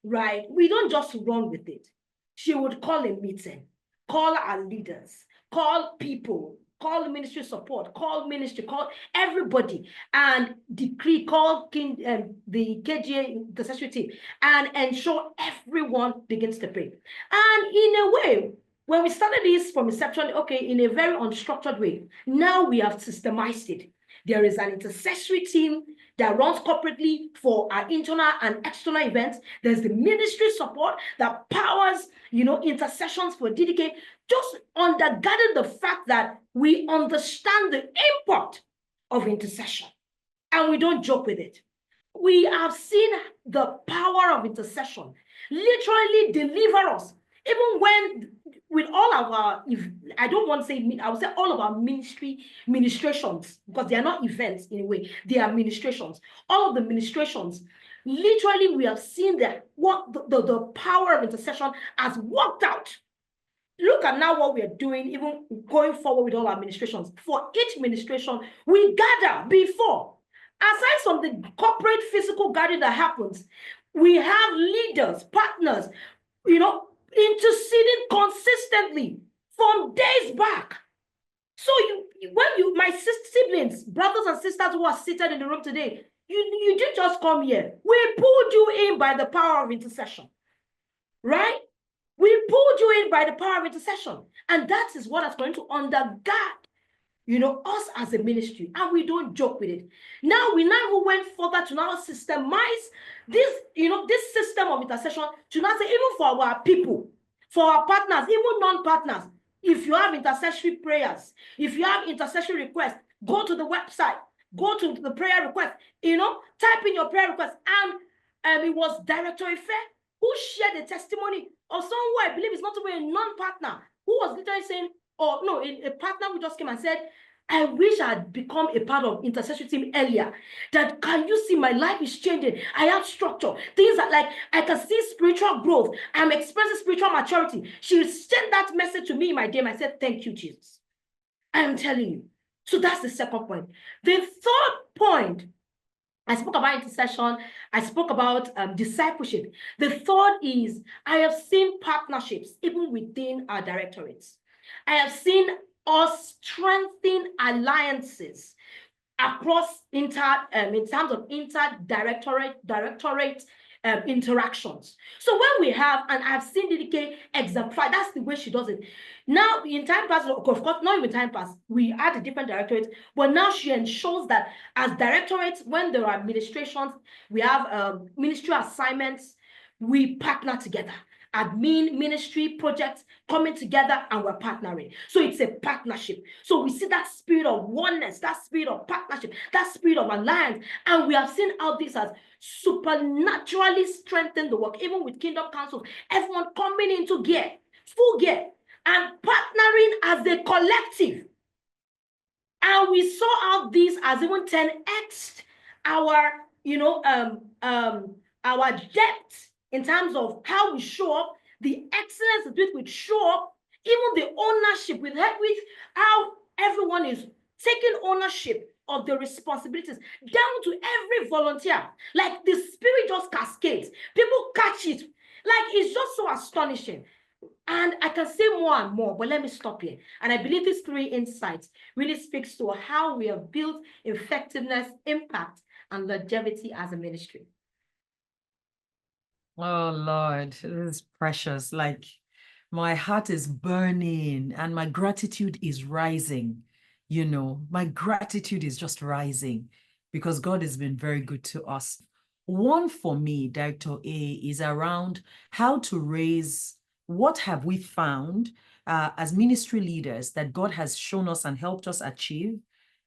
right? We don't just run with it. She would call a meeting, call our leaders, call people, call ministry support, call ministry, call everybody, and decree, call the KGA intercessory team, and ensure everyone begins to pray. And in a way, when we started this from inception, in a very unstructured way, now we have systemized it. There is an intercessory team that runs corporately for our internal and external events. There's the ministry support that powers, intercessions for DDK, just undergirding the fact that we understand the import of intercession and we don't joke with it. We have seen the power of intercession literally deliver us, even when with all of our, I don't want to say, I would say all of our ministrations, because they are not events in a way, they are ministrations. All of the ministrations, literally we have seen that what the power of intercession has worked out. Look at now what we are doing, even going forward with all our administrations. For each administration, we gather before. Aside from the corporate physical gathering that happens, we have leaders, partners, interceding consistently from days back. So my siblings, brothers and sisters who are seated in the room today, you didn't just come here. We pulled you in by the power of intercession, right? We pulled you in by the power of intercession. And that is what is going to undergird, us as a ministry. And we don't joke with it. Now, we went further to now systemize this, this system of intercession to now say, even for our people, for our partners, even non-partners, if you have intercessory prayers, if you have intercessory requests, go to the website, go to the prayer request, type in your prayer request. And it was Director Ife who shared the testimony of someone who I believe is not even a non-partner, who was literally saying, a partner who just came and said, I wish I had become a part of intercession team earlier. That, can you see, my life is changing. I have structure. Things that, like, I can see spiritual growth. I'm expressing spiritual maturity. She sent that message to me in my DM. I said, thank you, Jesus. I am telling you. So that's the second point. The third point, I spoke about intercession. I spoke about discipleship. The third is, I have seen partnerships even within our directorates. I have seen us strengthen alliances across in terms of directorate interactions. So when we have, and I've seen DDK exemplify, that's the way she does it. Now, in time past, of course, not even time past, we had a different directorate, but now she ensures that as directorates, when there are administrations, we have ministry assignments, we partner together. Admin, ministry, projects coming together, and we're partnering. So it's a partnership. So we see that spirit of oneness, that spirit of partnership, that spirit of alliance. And we have seen how this has supernaturally strengthened the work, even with Kingdom Council, everyone coming into gear, full gear, and partnering as a collective. And we saw how this has even 10x our, our depth in terms of how we show up, the excellence with which we show up, even the ownership with how everyone is taking ownership of the responsibilities down to every volunteer. Like, the spirit just cascades. People catch it. Like, it's just so astonishing. And I can say more and more, but let me stop here. And I believe these three insights really speaks to how we have built effectiveness, impact, and longevity as a ministry. Oh Lord, this is precious. Like, my heart is burning and my gratitude is rising. My gratitude is just rising because God has been very good to us. One for me, Director A, is around how to raise, what have we found as ministry leaders that God has shown us and helped us achieve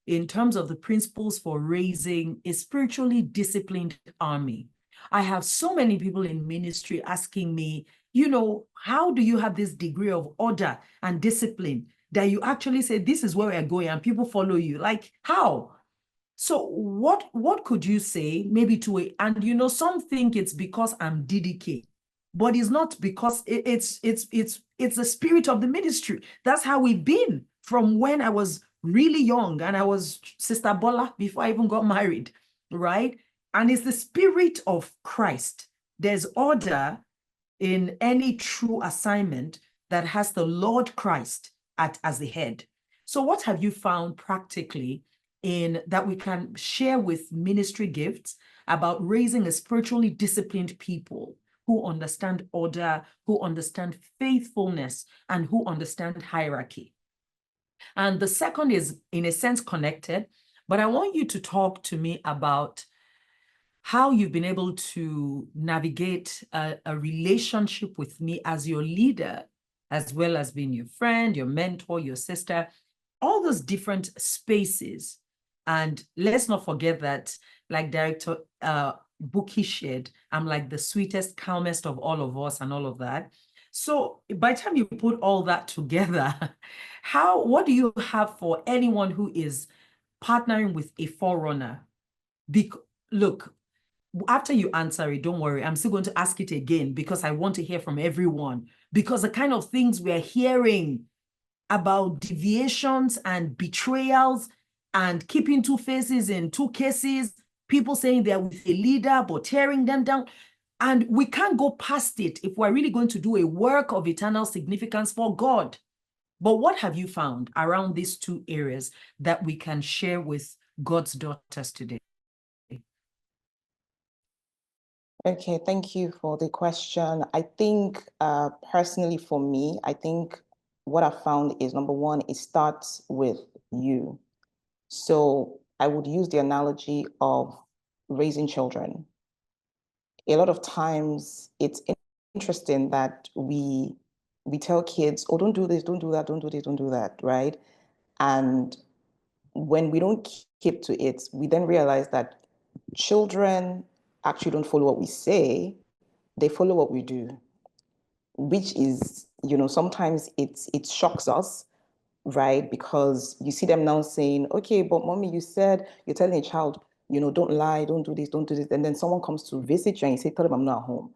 in terms of the principles for raising a spiritually disciplined army. I have so many people in ministry asking me, how do you have this degree of order and discipline that you actually say, this is where we're going, and people follow you? Like, how? So what could you say maybe to a, and some think it's because I'm DDK, but it's not, because it's the spirit of the ministry. That's how we've been from when I was really young and I was Sister Bola before I even got married, right? And it's the spirit of Christ. There's order in any true assignment that has the Lord Christ as the head. So what have you found practically in that we can share with ministry gifts about raising a spiritually disciplined people who understand order, who understand faithfulness, and who understand hierarchy? And the second is, in a sense, connected, but I want you to talk to me about how you've been able to navigate a relationship with me as your leader, as well as being your friend, your mentor, your sister, all those different spaces. And let's not forget that, like Director Buki shared, I'm like the sweetest, calmest of all of us and all of that. So by the time you put all that together, what do you have for anyone who is partnering with a forerunner? Look, after you answer it, don't worry, I'm still going to ask it again because I want to hear from everyone, because the kind of things we're hearing about deviations and betrayals and keeping two faces in two cases, people saying they're with a leader but tearing them down, and we can't go past it if we're really going to do a work of eternal significance for God. But what have you found around these two areas that we can share with God's daughters today? Okay, thank you for the question. I think personally for me, I think what I found is, number one, it starts with you. So I would use the analogy of raising children. A lot of times it's interesting that we tell kids, oh, don't do this, don't do that, don't do this, don't do that, right? And when we don't keep to it, we then realize that children actually don't follow what we say, they follow what we do, which is, sometimes it shocks us, right? Because you see them now saying, okay, but mommy, you said you're telling a child, don't lie, don't do this, don't do this. And then someone comes to visit you and you say, tell them I'm not at home.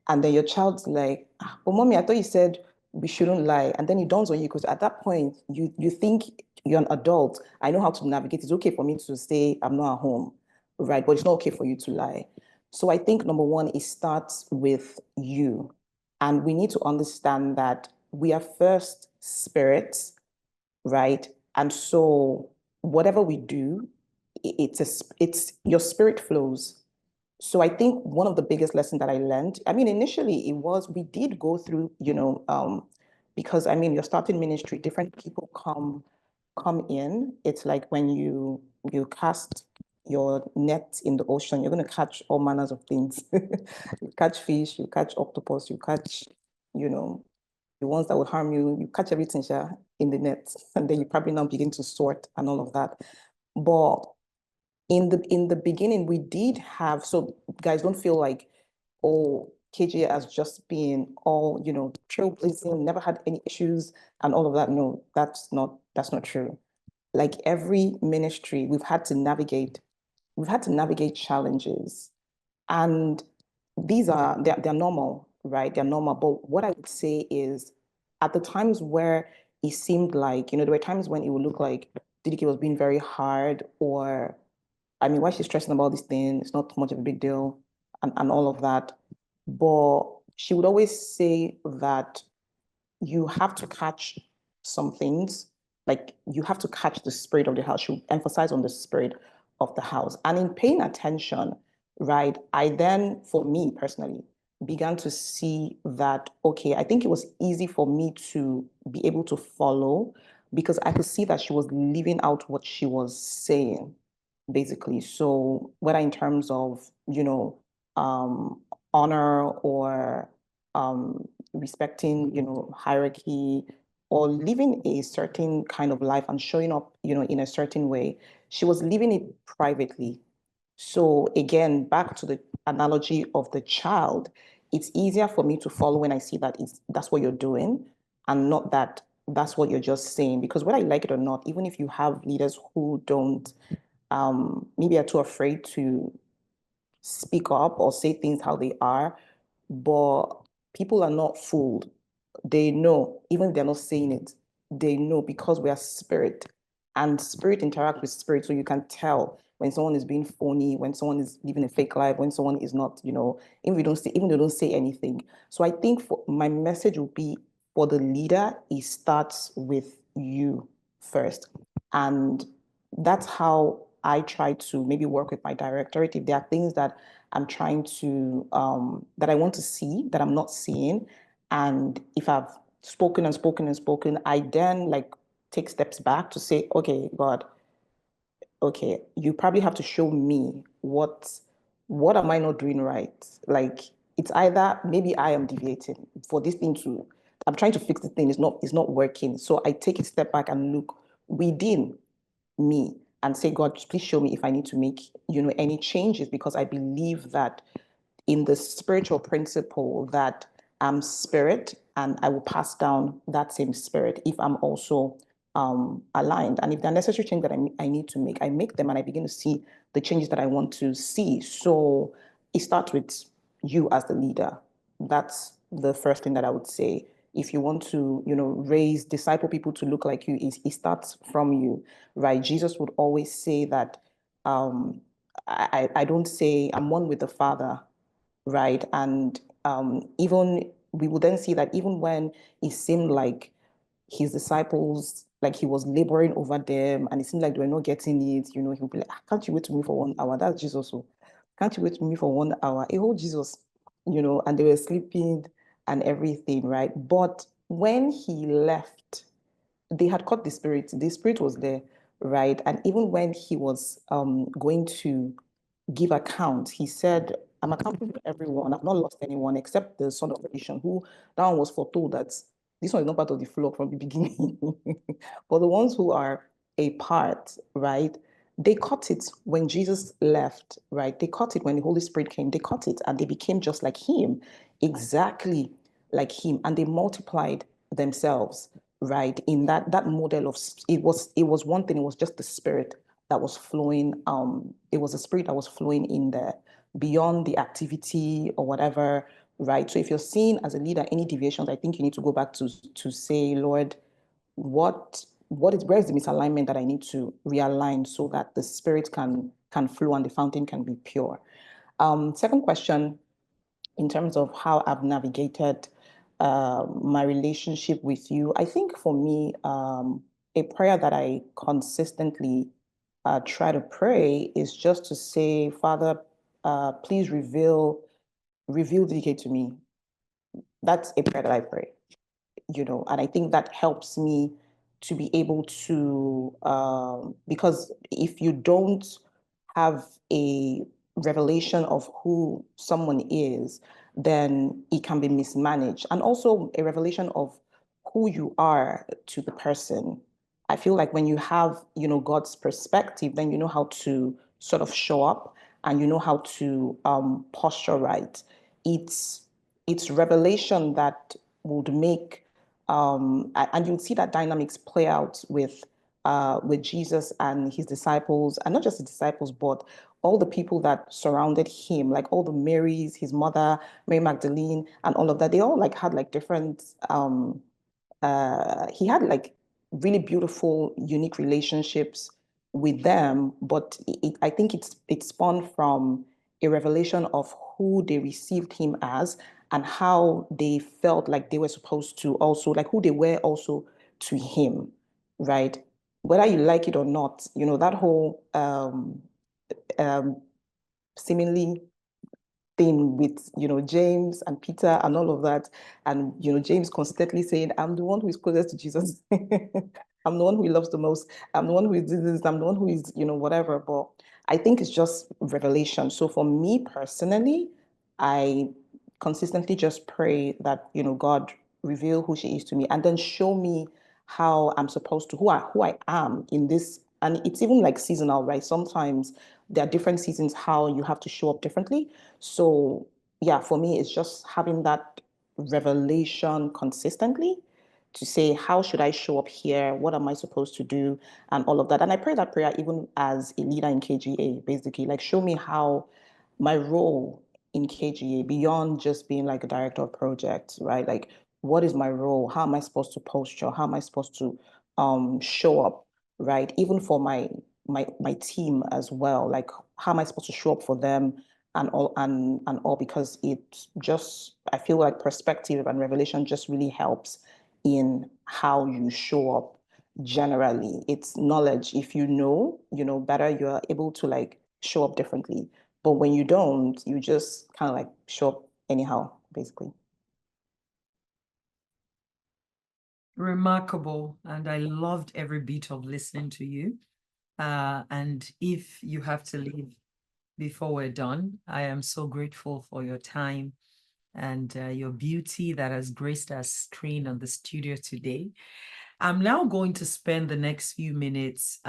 And then your child's like, but mommy, I thought you said we shouldn't lie. And then it dawns on you, because at that point, you think you're an adult. I know how to navigate. It's okay for me to say I'm not at home, right? But it's not okay for you to lie. So I think number one, it starts with you. And we need to understand that we are first spirits, right? And so whatever we do, it's your spirit flows. So I think one of the biggest lessons that I learned, I mean, initially we did go through, because I mean, you're starting ministry, different people come in. It's like when you cast your net in the ocean, you're going to catch all manners of things. You catch fish, you catch octopus, you catch, the ones that would harm you, you catch everything in the net, and then you probably now begin to sort and all of that. But in the beginning, we did have, so guys, don't feel like, oh, KGA has just been all, trailblazing, never had any issues and all of that. No, that's not true. Like every ministry, we've had to navigate challenges. And they're normal, right? They're normal. But what I would say is, at the times where it seemed like, there were times when it would look like DDK was being very hard, or I mean, why she's stressing about this thing? It's not much of a big deal, and all of that. But she would always say that you have to catch some things, like you have to catch the spirit of the house. She would emphasize on the spirit of the house. And in paying attention, right, I then, for me personally, began to see that, okay, I think it was easy for me to be able to follow, because I could see that she was living out what she was saying, basically. So whether in terms of, honor, or respecting, hierarchy, or living a certain kind of life and showing up, in a certain way, she was living it privately. So again, back to the analogy of the child, it's easier for me to follow when I see that that's what you're doing, and not that that's what you're just saying. Because whether I like it or not, even if you have leaders who don't, maybe are too afraid to speak up or say things how they are, but people are not fooled. They know, even if they're not saying it, they know, because we are spirit, and spirit interact with spirit. So you can tell when someone is being phony, when someone is living a fake life, when someone is not, even if they don't say anything. So I think for my message will be, for the leader, it starts with you first. And that's how I try to maybe work with my directorate. If there are things that I'm trying to, that I want to see, that I'm not seeing, and if I've spoken and spoken and spoken, I then take steps back to say, okay, God, okay, you probably have to show me what am I not doing right? Like, it's either maybe I am deviating for this thing to, I'm trying to fix the thing, it's not working. So I take a step back and look within me and say, God, please show me if I need to make, any changes, because I believe that in the spiritual principle that I'm spirit, and I will pass down that same spirit if I'm also aligned. And if there are necessary changes that I need to make, I make them, and I begin to see the changes that I want to see. So it starts with you as the leader. That's the first thing that I would say. If you want to, disciple people to look like you, it starts from you, right? Jesus would always say that, I don't say I'm one with the Father, right? And even we would then see that even when it seemed like his disciples, like he was laboring over them, and it seemed like they were not getting it, he would be like, can't you wait to me for 1 hour? That's Jesus. So can't you wait to me for 1 hour? Hey, hold Jesus, and they were sleeping and everything, right? But when he left, they had caught the spirit was there, right? And even when he was going to give account, he said, I'm accountable for everyone. I've not lost anyone except the son of perdition, who that one was foretold that this one is not part of the flock from the beginning. But the ones who are a part, right? They caught it when Jesus left, right? They caught it when the Holy Spirit came. They caught it and they became just like him, exactly like him. And they multiplied themselves, right? In that model of, it was one thing, it was just the spirit that was flowing. It was a spirit that was flowing in there beyond the activity or whatever, right? So if you're seeing as a leader any deviations, I think you need to go back to say, Lord, where's the misalignment that I need to realign so that the spirit can flow and the fountain can be pure. Second question, in terms of how I've navigated my relationship with you, I think for me, a prayer that I consistently try to pray is just to say, Father, please reveal DK to me. That's a prayer that I pray, and I think that helps me to be able to, because if you don't have a revelation of who someone is, then it can be mismanaged. And also a revelation of who you are to the person. I feel like when you have, God's perspective, then you know how to sort of show up and you know how to posture right. It's revelation that would make, and you'll see that dynamics play out with Jesus and his disciples, and not just the disciples, but all the people that surrounded him, like all the Marys, his mother, Mary Magdalene, and all of that. They all like had like different, he had like really beautiful, unique relationships with them, but I think it spawned from a revelation of who they received him as and how they felt like they were supposed to also, like who they were also to him, right? Whether you like it or not, that whole seemingly thing with, James and Peter and all of that. And, James constantly saying, I'm the one who is closest to Jesus. I'm the one who he loves the most. I'm the one who is this, I'm the one who is, whatever. But I think it's just revelation. So for me personally, I consistently just pray that, God reveal who she is to me and then show me how I'm supposed to, who I am in this. And it's even like seasonal, right? Sometimes there are different seasons how you have to show up differently. So yeah, for me, it's just having that revelation consistently to say, how should I show up here? What am I supposed to do? And all of that. And I pray that prayer even as a leader in KGA, basically, like show me how my role in KGA, beyond just being like a director of projects, right? Like, what is my role? How am I supposed to posture? How am I supposed to show up, right? Even for my team as well. Like, how am I supposed to show up for them and all because it just, I feel like perspective and revelation just really helps in how you show up generally. It's knowledge. If you know better, you're able to like show up differently. But when you don't, you just kind of like show up anyhow, basically. Remarkable. And I loved every bit of listening to you. And if you have to leave before we're done, I am so grateful for your time and your beauty that has graced our screen on the studio today. I'm now going to spend the next few minutes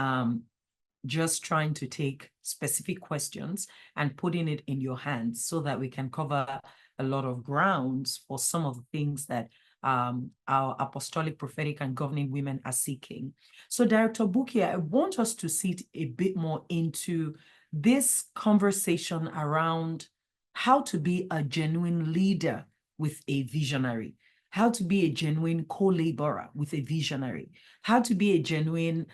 just trying to take specific questions and putting it in your hands so that we can cover a lot of grounds for some of the things that our apostolic, prophetic, and governing women are seeking. So Director Bukia, I want us to sit a bit more into this conversation around how to be a genuine leader with a visionary, how to be a genuine co-laborer with a visionary, how to be a genuine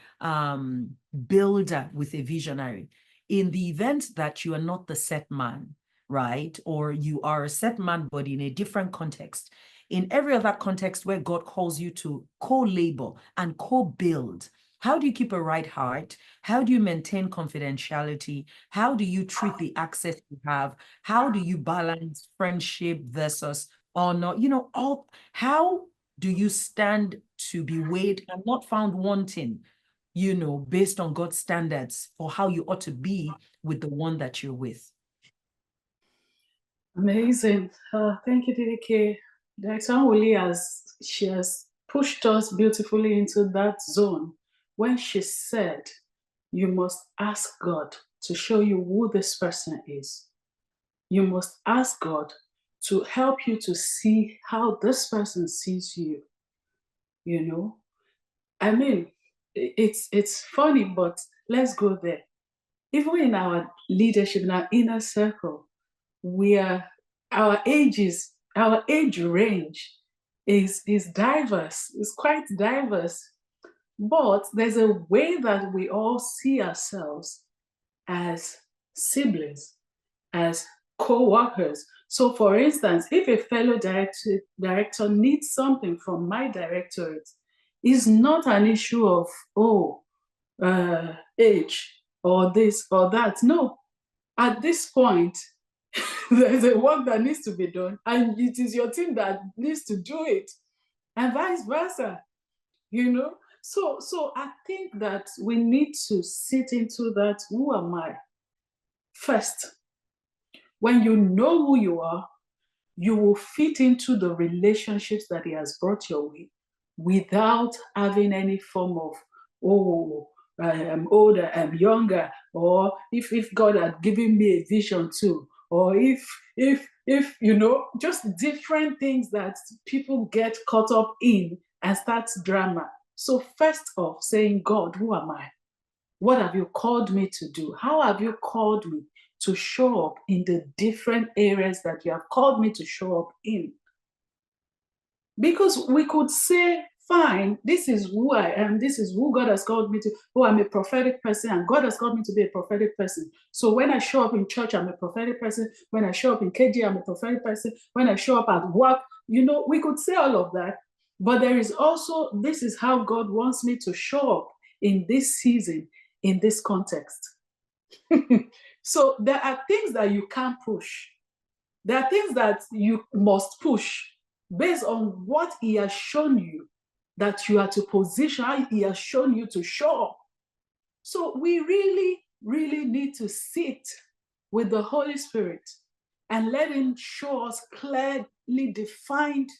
builder with a visionary. In the event that you are not the set man, right? Or you are a set man, but in a different context. In every other context where God calls you to co-labor and co-build, how do you keep a right heart? How do you maintain confidentiality? How do you treat the access you have? How do you balance friendship versus honor? How do you stand to be weighed and not found wanting, based on God's standards for how you ought to be with the one that you're with? Amazing. Thank you, DDK. Director Wuli has pushed us beautifully into that zone when she said, you must ask God to show you who this person is. You must ask God to help you to see how this person sees you, I mean, it's funny, but let's go there. Even in our leadership, in our inner circle, our age range is diverse. It's quite diverse. But there's a way that we all see ourselves as siblings, as co-workers. So for instance, if a fellow director needs something from my directorate, it's not an issue of, age or this or that. No, at this point, there's a work that needs to be done, and it is your team that needs to do it, and vice versa, So I think that we need to sit into that, who am I? First, when you know who you are, you will fit into the relationships that he has brought your way without having any form of, I'm older, I'm younger, or if God had given me a vision too, or if just different things that people get caught up in and start drama. So first off, saying, God, who am I? What have you called me to do? How have you called me to show up in the different areas that you have called me to show up in? Because we could say, fine, this is who I am, this is who God has called me to. Oh, I'm a prophetic person, and God has called me to be a prophetic person. So when I show up in church, I'm a prophetic person. When I show up in KGA, I'm a prophetic person. When I show up at work, we could say all of that. But there is also, this is how God wants me to show up in this season, in this context. So there are things that you can't push. There are things that you must push based on what he has shown you that you are to position, how he has shown you to show up. So we really, really need to sit with the Holy Spirit and let him show us clearly defined,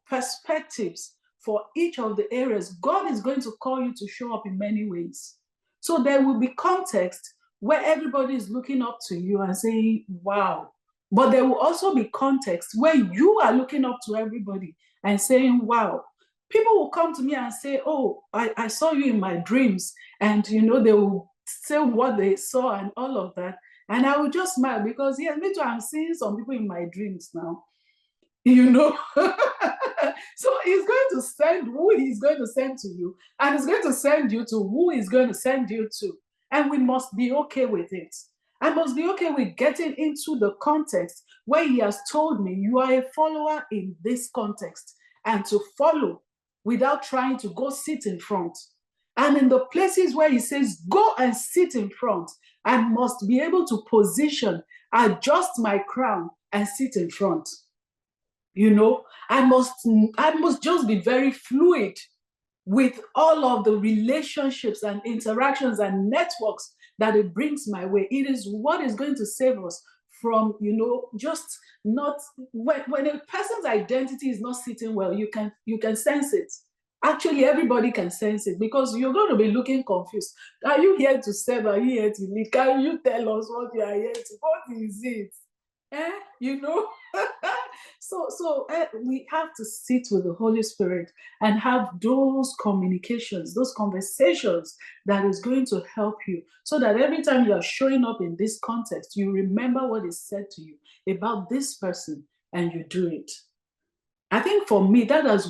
perspectives for each of the areas. God is going to call you to show up in many ways. So there will be context where everybody is looking up to you and saying, wow. But there will also be context where you are looking up to everybody and saying, wow. People will come to me and say, oh, I saw you in my dreams. And, they will say what they saw and all of that. And I will just smile because, yes, me too, I'm seeing some people in my dreams now. So he's going to send who he's going to send to you, and he's going to send you to who he's going to send you to. And we must be okay with it. I must be okay with getting into the context where he has told me you are a follower in this context, and to follow without trying to go sit in front. And in the places where he says, go and sit in front, I must be able to position, adjust my crown and sit in front. I must just be very fluid with all of the relationships and interactions and networks that it brings my way. It is what is going to save us from, just not, when a person's identity is not sitting well, you can sense it. Actually, everybody can sense it because you're going to be looking confused. Are you here to serve? Are you here to lead? Can you tell us what you are here to? What is it? So we have to sit with the Holy Spirit and have those communications, those conversations that is going to help you, so that every time you are showing up in this context, you remember what is said to you about this person and you do it. I think for me, that has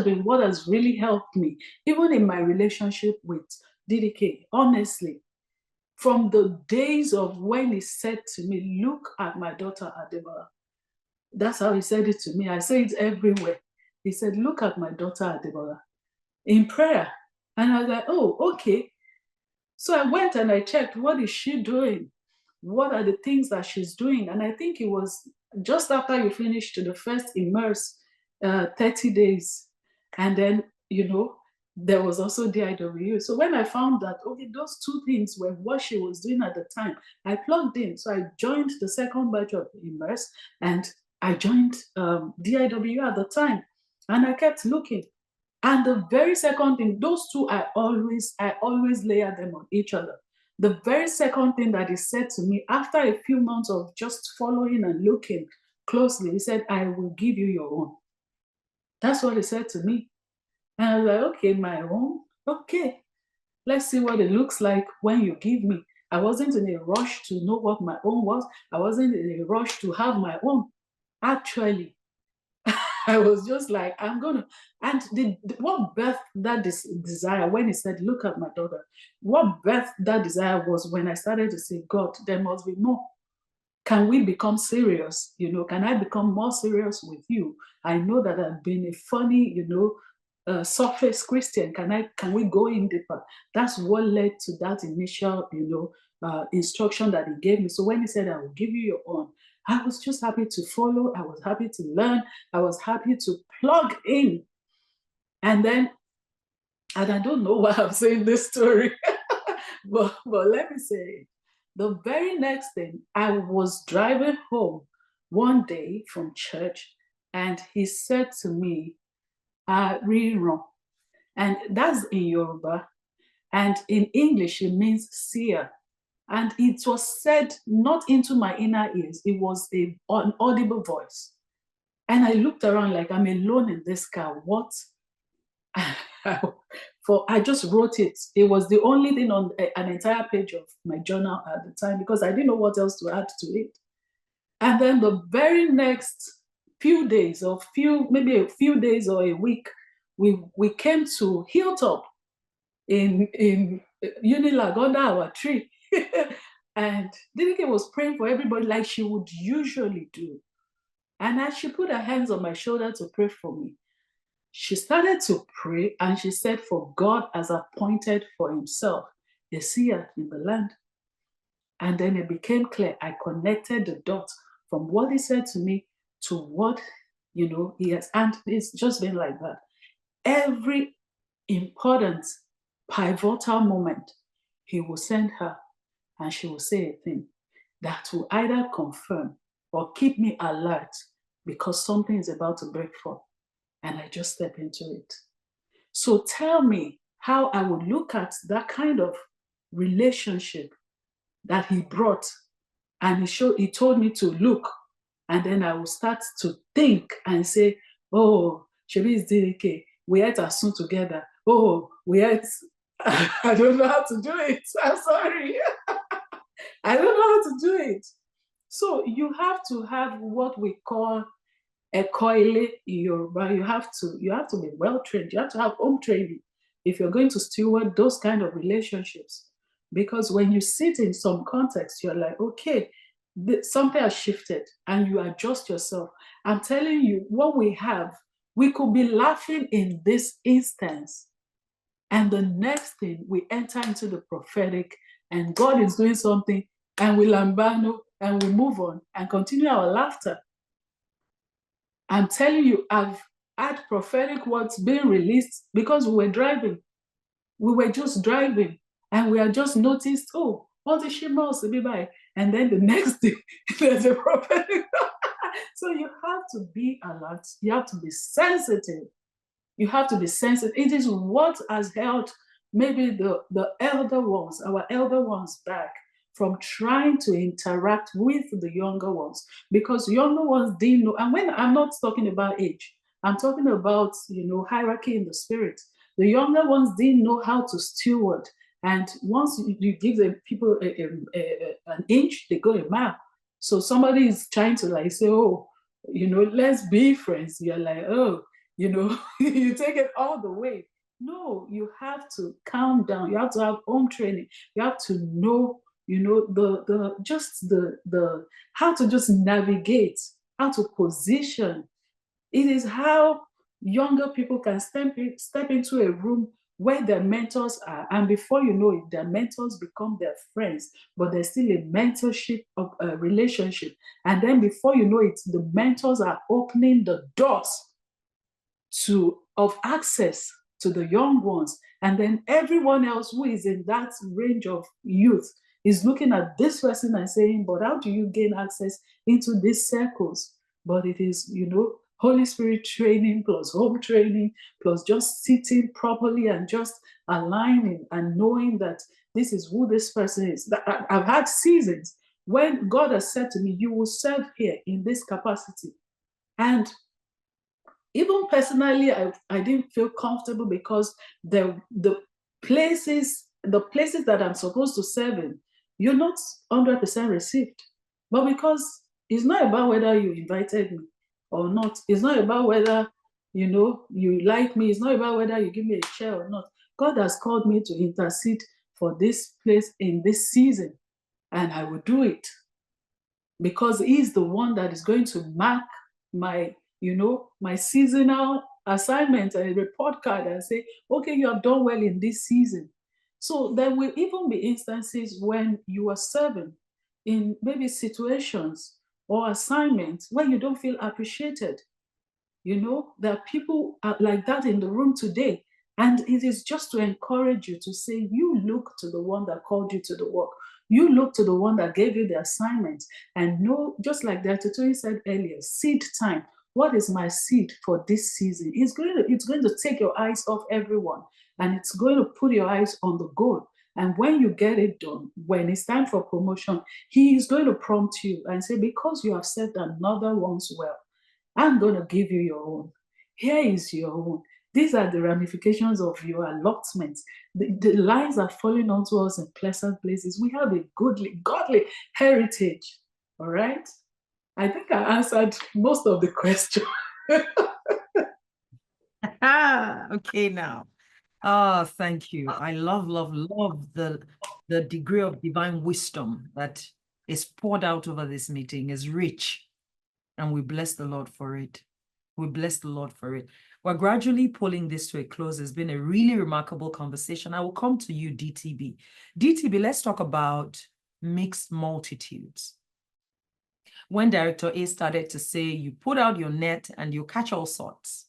been what has really helped me, even in my relationship with DDK, honestly. From the days of when he said to me, look at my daughter Ademola. That's how he said it to me. I say it everywhere. He said, look at my daughter Ademola in prayer. And I was like, oh, okay. So I went and I checked, what is she doing? What are the things that she's doing? And I think it was just after you finished the first immerse 30 days. And then, there was also DIW. So when I found that, okay, those two things were what she was doing at the time, I plugged in. So I joined the second batch of Immerse and I joined DIW at the time. And I kept looking. And the very second thing, those two, I always layer them on each other. The very second thing that he said to me after a few months of just following and looking closely, he said, I will give you your own. That's what he said to me. And I was like, okay, my own, okay. Let's see what it looks like when you give me. I wasn't in a rush to know what my own was. I wasn't in a rush to have my own. Actually, I was just like, I'm gonna. And what birthed that desire when he said, look at my daughter, what birthed that desire was when I started to say, God, there must be more. Can we become serious? Can I become more serious with you? I know that I've been a funny, surface Christian. Can we go in deeper? That's what led to that initial, instruction that he gave me. So when he said, I will give you your own, I was just happy to follow. I was happy to learn. I was happy to plug in. And I don't know why I'm saying this story, but let me say it. The very next thing, I was driving home one day from church, and he said to me, Riran. And that's in Yoruba. And in English, it means seer. And it was said not into my inner ears. It was an audible voice. And I looked around like, I'm alone in this car. What? I just wrote it. It was the only thing on an entire page of my journal at the time because I didn't know what else to add to it. And then the very next few days, maybe a few days or a week, we came to Hilltop in Unilag under our tree. And Dinike was praying for everybody like she would usually do. And as she put her hands on my shoulder to pray for me, she started to pray and she said, for God has appointed for himself a seer in the land. And then it became clear. I connected the dots from what he said to me to what, he has. And it's just been like that. Every important, pivotal moment, he will send her and she will say a thing that will either confirm or keep me alert because something is about to break forth. And I just step into it. So tell me how I would look at that kind of relationship that he brought, and he told me to look, and then I will start to think and say, oh, Shebi is DK, we ate as soon together. Oh, we ate, I don't know how to do it. I'm sorry. I don't know how to do it. So you have to have what we call a koile in Yoruba. You have to be well trained. You have to have home training if you're going to steward those kind of relationships. Because when you sit in some context, you're like, okay, something has shifted, and you adjust yourself. I'm telling you, what we have, we could be laughing in this instance, and the next thing we enter into the prophetic, and God is doing something, and we lambano, and we move on and continue our laughter. I'm telling you, I've had prophetic words being released because we were driving. We were just driving, and we had just noticed, oh, all the shimals will be by. And then the next day, there's a prophetic. So you have to be alert. You have to be sensitive. You have to be sensitive. It is what has held maybe the elder ones, our elder ones, back from trying to interact with the younger ones, because younger ones didn't know. And when I'm not talking about age, I'm talking about, hierarchy in the spirit. The younger ones didn't know how to steward. And once you give them people an inch, they go a mile. So somebody is trying to say, oh, let's be friends. You're like, oh, you take it all the way. No, you have to calm down. You have to have home training. You have to know, the how to just navigate, how to position. It is how younger people can step into a room where their mentors are, and before you know it, their mentors become their friends, but there's still a mentorship of a relationship. And then before you know it, the mentors are opening the doors of access to the young ones. And then everyone else who is in that range of youth is looking at this person and saying, but how do you gain access into these circles? But it is, Holy Spirit training plus home training plus just sitting properly and just aligning and knowing that this is who this person is. I've had seasons when God has said to me, you will serve here in this capacity. And even personally, I didn't feel comfortable because the places that I'm supposed to serve in, you're not 100% received. But because it's not about whether you invited me or not, it's not about whether you like me, it's not about whether you give me a chair or not. God has called me to intercede for this place in this season, and I will do it because He's the one that is going to mark my my seasonal assignment and report card and say, okay, you have done well in this season. So there will even be instances when you are serving in maybe situations or assignments where you don't feel appreciated. There are people like that in the room today. And it is just to encourage you to say, you look to the one that called you to the work. You look to the one that gave you the assignment, and know, just like Dr. Tony said earlier, seed time. What is my seed for this season? It's going to take your eyes off everyone, and it's going to put your eyes on the goal. And when you get it done, when it's time for promotion, He is going to prompt you and say, because you have served another once well, I'm going to give you your own. Here is your own. These are the ramifications of your allotment. The lines are falling onto us in pleasant places. We have a godly heritage. All right? I think I answered most of the question. Okay, now. Oh, thank you. I love the degree of divine wisdom that is poured out over this meeting is rich. And we bless the Lord for it. We bless the Lord for it. We're gradually pulling this to a close. It's been a really remarkable conversation. I will come to you, DTB. DTB, let's talk about mixed multitudes. When Director A started to say, you put out your net and you catch all sorts.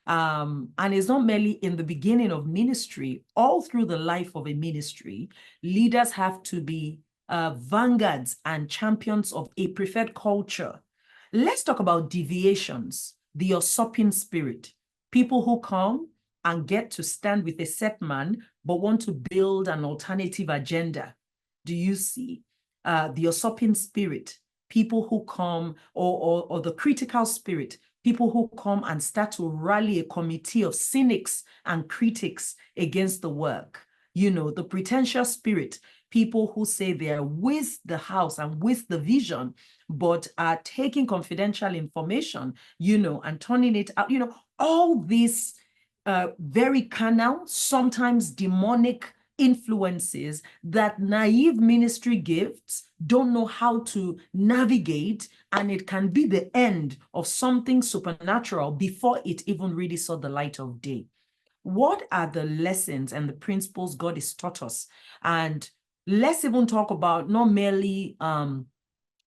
And it's not merely in the beginning of ministry, all through the life of a ministry, leaders have to be vanguards and champions of a preferred culture. Let's talk about deviations, the usurping spirit, people who come and get to stand with a set man, but want to build an alternative agenda. Do you see the usurping spirit, people who come, or the critical spirit, people who come and start to rally a committee of cynics and critics against the work? The pretentious spirit, people who say they are with the house and with the vision, but are taking confidential information, and turning it out, all these very carnal, sometimes demonic influences that naive ministry gifts don't know how to navigate, and it can be the end of something supernatural before it even really saw the light of day. What are the lessons and the principles God has taught us? And let's even talk about not merely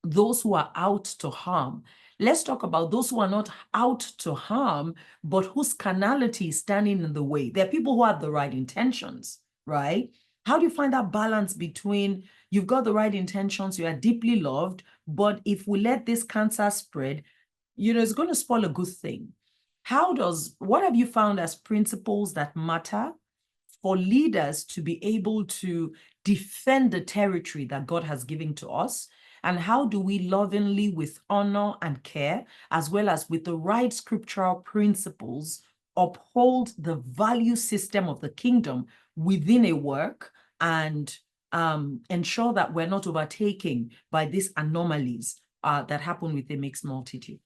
those who are out to harm. Let's talk about those who are not out to harm, but whose carnality is standing in the way. There are people who have the right intentions, right? How do you find that balance between you've got the right intentions, you are deeply loved, but if we let this cancer spread, it's going to spoil a good thing. What have you found as principles that matter for leaders to be able to defend the territory that God has given to us? And how do we lovingly, with honor and care, as well as with the right scriptural principles, uphold the value system of the kingdom within a work and ensure that we're not overtaken by these anomalies that happen with a mixed multitude?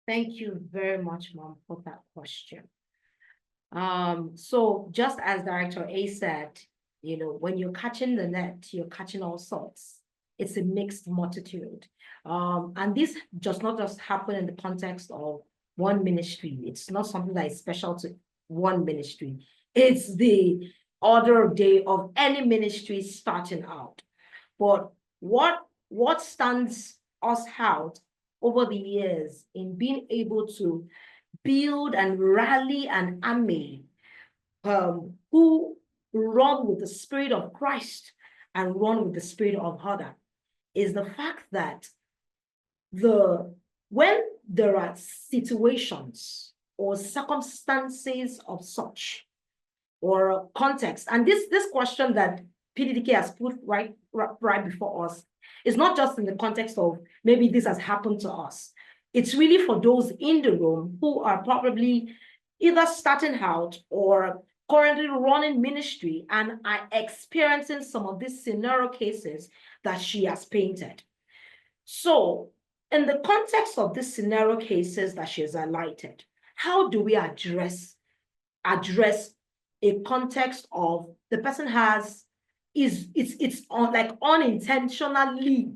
Thank you very much, Mom, for that question. So just as Director A said, when you're catching the net, you're catching all sorts. It's a mixed multitude. And this does not just happen in the context of one ministry. It's not something that is special to one ministry. It's the order of day of any ministry starting out. But what stands us out over the years in being able to build and rally an army who run with the spirit of Christ and run with the spirit of order is the fact that when there are situations or circumstances of such or context, and this question that PDDK has put right before us is not just in the context of maybe this has happened to us. It's really for those in the room who are probably either starting out or currently running ministry and are experiencing some of these scenario cases that she has painted. So, in the context of these scenario cases that she has highlighted, how do we address a context of the person it's on like unintentionally,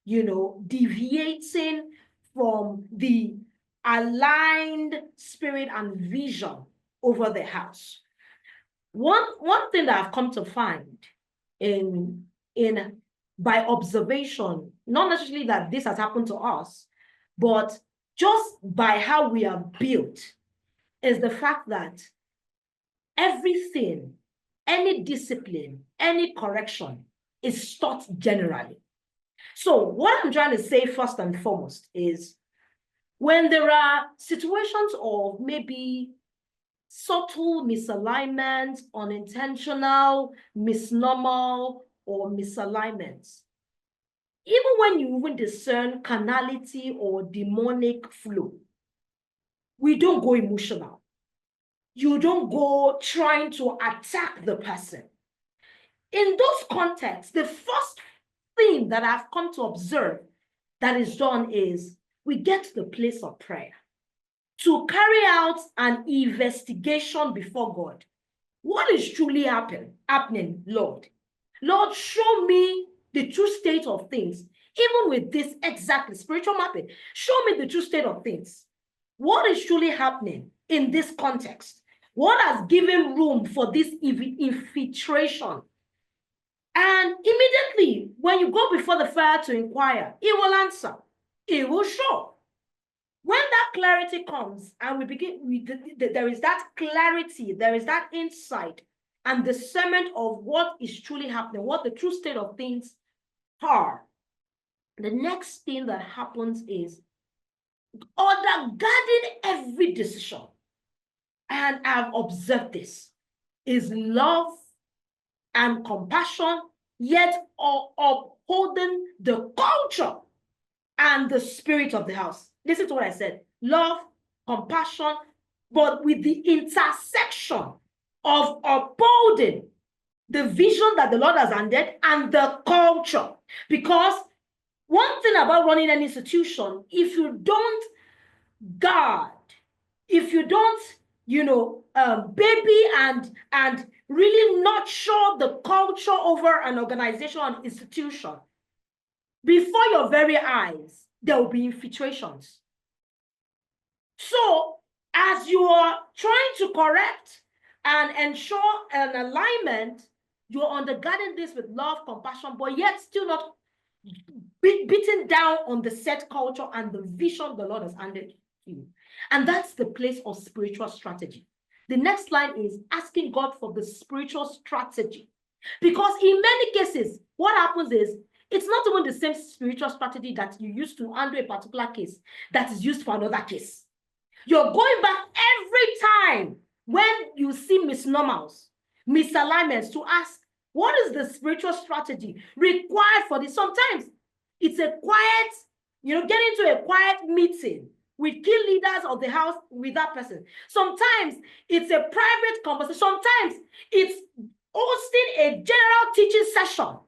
deviating from the aligned spirit and vision over the house? One thing that I've come to find in by observation, not necessarily that this has happened to us, but just by how we are built, is the fact that everything, any discipline, any correction is taught generally. So what I'm trying to say first and foremost is when there are situations of maybe subtle misalignment, unintentional, misnormal, or misalignments, even when you even discern carnality or demonic flow, we don't go emotional. You don't go trying to attack the person. In those contexts, the first thing that I've come to observe that is done is we get to the place of prayer to carry out an investigation before God. What is truly happening, Lord? Lord, show me the true state of things, even with this exactly spiritual mapping. Show me the true state of things. What is truly happening in this context? What has given room for this infiltration? And immediately, when you go before the fire to inquire, it will answer. It will show. When that clarity comes and there is that clarity, there is that insight and discernment of what is truly happening, what the true state of things are, the next thing that happens is undergirding every decision, and I've observed this, is love and compassion, yet upholding the culture and the spirit of the house. Listen to what I said. Love, compassion, but with the intersection of upholding the vision that the Lord has handed and the culture. Because one thing about running an institution, if you don't guard, if you don't, baby and really nurture the culture over an organization or institution, before your very eyes, there will be infiltrations. So, as you are trying to correct and ensure an alignment, you're undergirding this with love, compassion, but yet still not beating down on the set culture and the vision the Lord has handed you. And that's the place of spiritual strategy. The next line is asking God for the spiritual strategy. Because in many cases, what happens is, it's not even the same spiritual strategy that you use to handle a particular case that is used for another case. You're going back every time when you see misnormals, misalignments, to ask, what is the spiritual strategy required for this? Sometimes it's a quiet, get into a quiet meeting with key leaders of the house with that person. Sometimes it's a private conversation. Sometimes it's hosting a general teaching session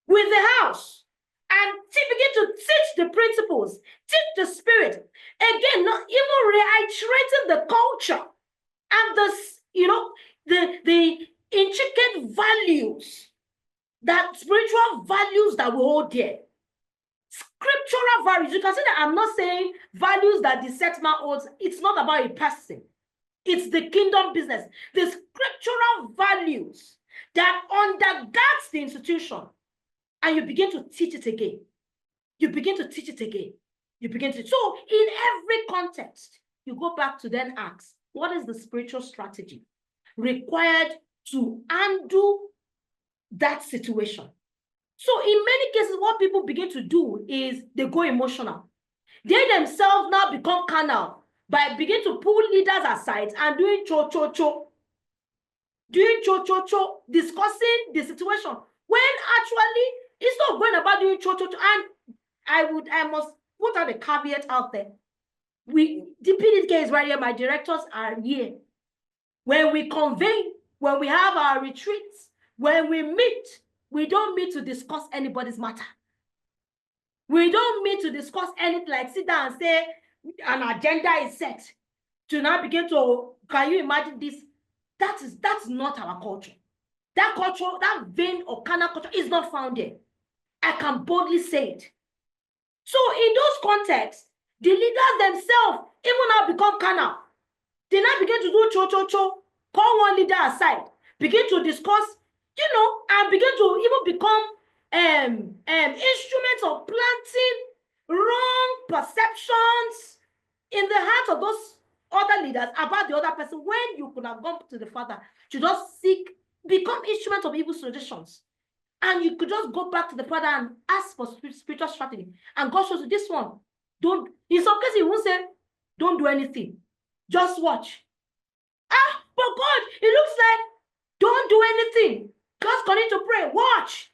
with the house and begin to teach the principles, teach the spirit. Again, not even reiterating the culture and the intricate values, that spiritual values that we hold dear. Scriptural values. You can see that I'm not saying values that the set man holds. It's not about a person. It's the kingdom business. The scriptural values that undergirds the institution. And you begin to teach it again. You begin to teach it again. You begin to. So in every context, you go back to then ask, what is the spiritual strategy required to undo that situation? So in many cases, what people begin to do is they go emotional. They themselves now become carnal by beginning to pull leaders aside and doing cho-cho-cho. Doing cho-cho-cho, discussing the situation. When actually, it's not going about doing cho-cho-cho. And I must put out a caveat out there. The PDK is right here. My directors are here. When we convene, when we have our retreats, when we meet, we don't meet to discuss anybody's matter. We don't meet to discuss anything like sit down and say an agenda is set to now begin to, can you imagine this? That's not our culture. That culture, that vein of carnal culture is not found there. I can boldly say it. So in those contexts, the leaders themselves even now become carnal. They now begin to do cho, call one leader aside, begin to discuss, and begin to even become instruments of planting wrong perceptions in the hearts of those other leaders about the other person, when you could have gone to the Father to just become instruments of evil suggestions. And you could just go back to the Father and ask for spiritual strategy. And God shows you this one. In some cases, He won't say, don't do anything. Just watch. But God, it looks like, don't do anything. Just continue to pray. Watch.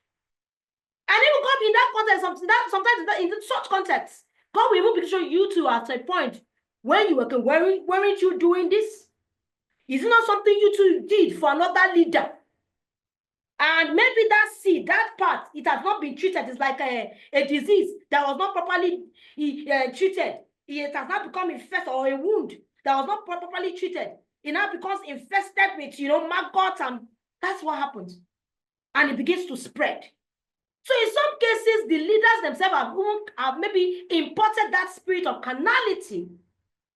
And even God, in that context, sometimes in such contexts, God will even picture you two at a point when you were, weren't you doing this? Is it not something you two did for another leader? And maybe that seed, that part, it has not been treated. It's like a disease that was not properly treated. It has not become infested, or a wound that was not properly treated. It now becomes infested with, maggots, and that's what happens. And it begins to spread. So in some cases, the leaders themselves have maybe imported that spirit of carnality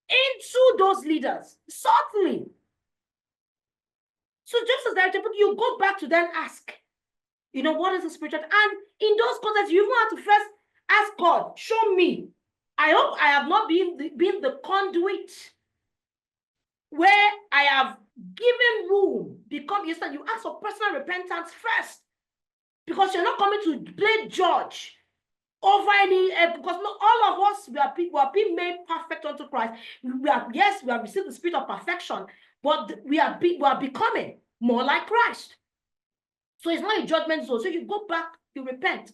into those leaders, subtly. So just as that, you go back to then ask, what is the spiritual? And in those contexts, you even have to first ask God, show me. I hope I have not been the conduit where I have given room. You ask for personal repentance first, because you're not coming to play judge over any, because not all of us, we are being made perfect unto Christ. We have received the spirit of perfection, but we are becoming more like Christ. So it's not a judgment zone. So you go back, you repent,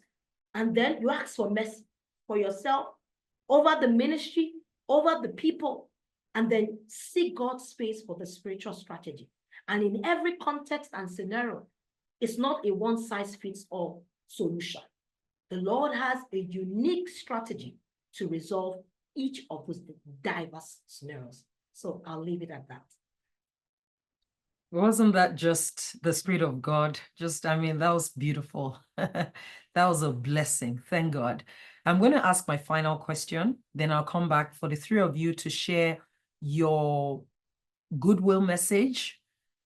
and then you ask for mercy for yourself, over the ministry, over the people, and then seek God's space for the spiritual strategy. And in every context and scenario, it's not a one-size-fits-all solution. The Lord has a unique strategy to resolve each of those diverse scenarios. So I'll leave it at that. Wasn't that just the Spirit of God? That was beautiful. That was a blessing. Thank God. I'm going to ask my final question. Then I'll come back for the three of you to share your goodwill message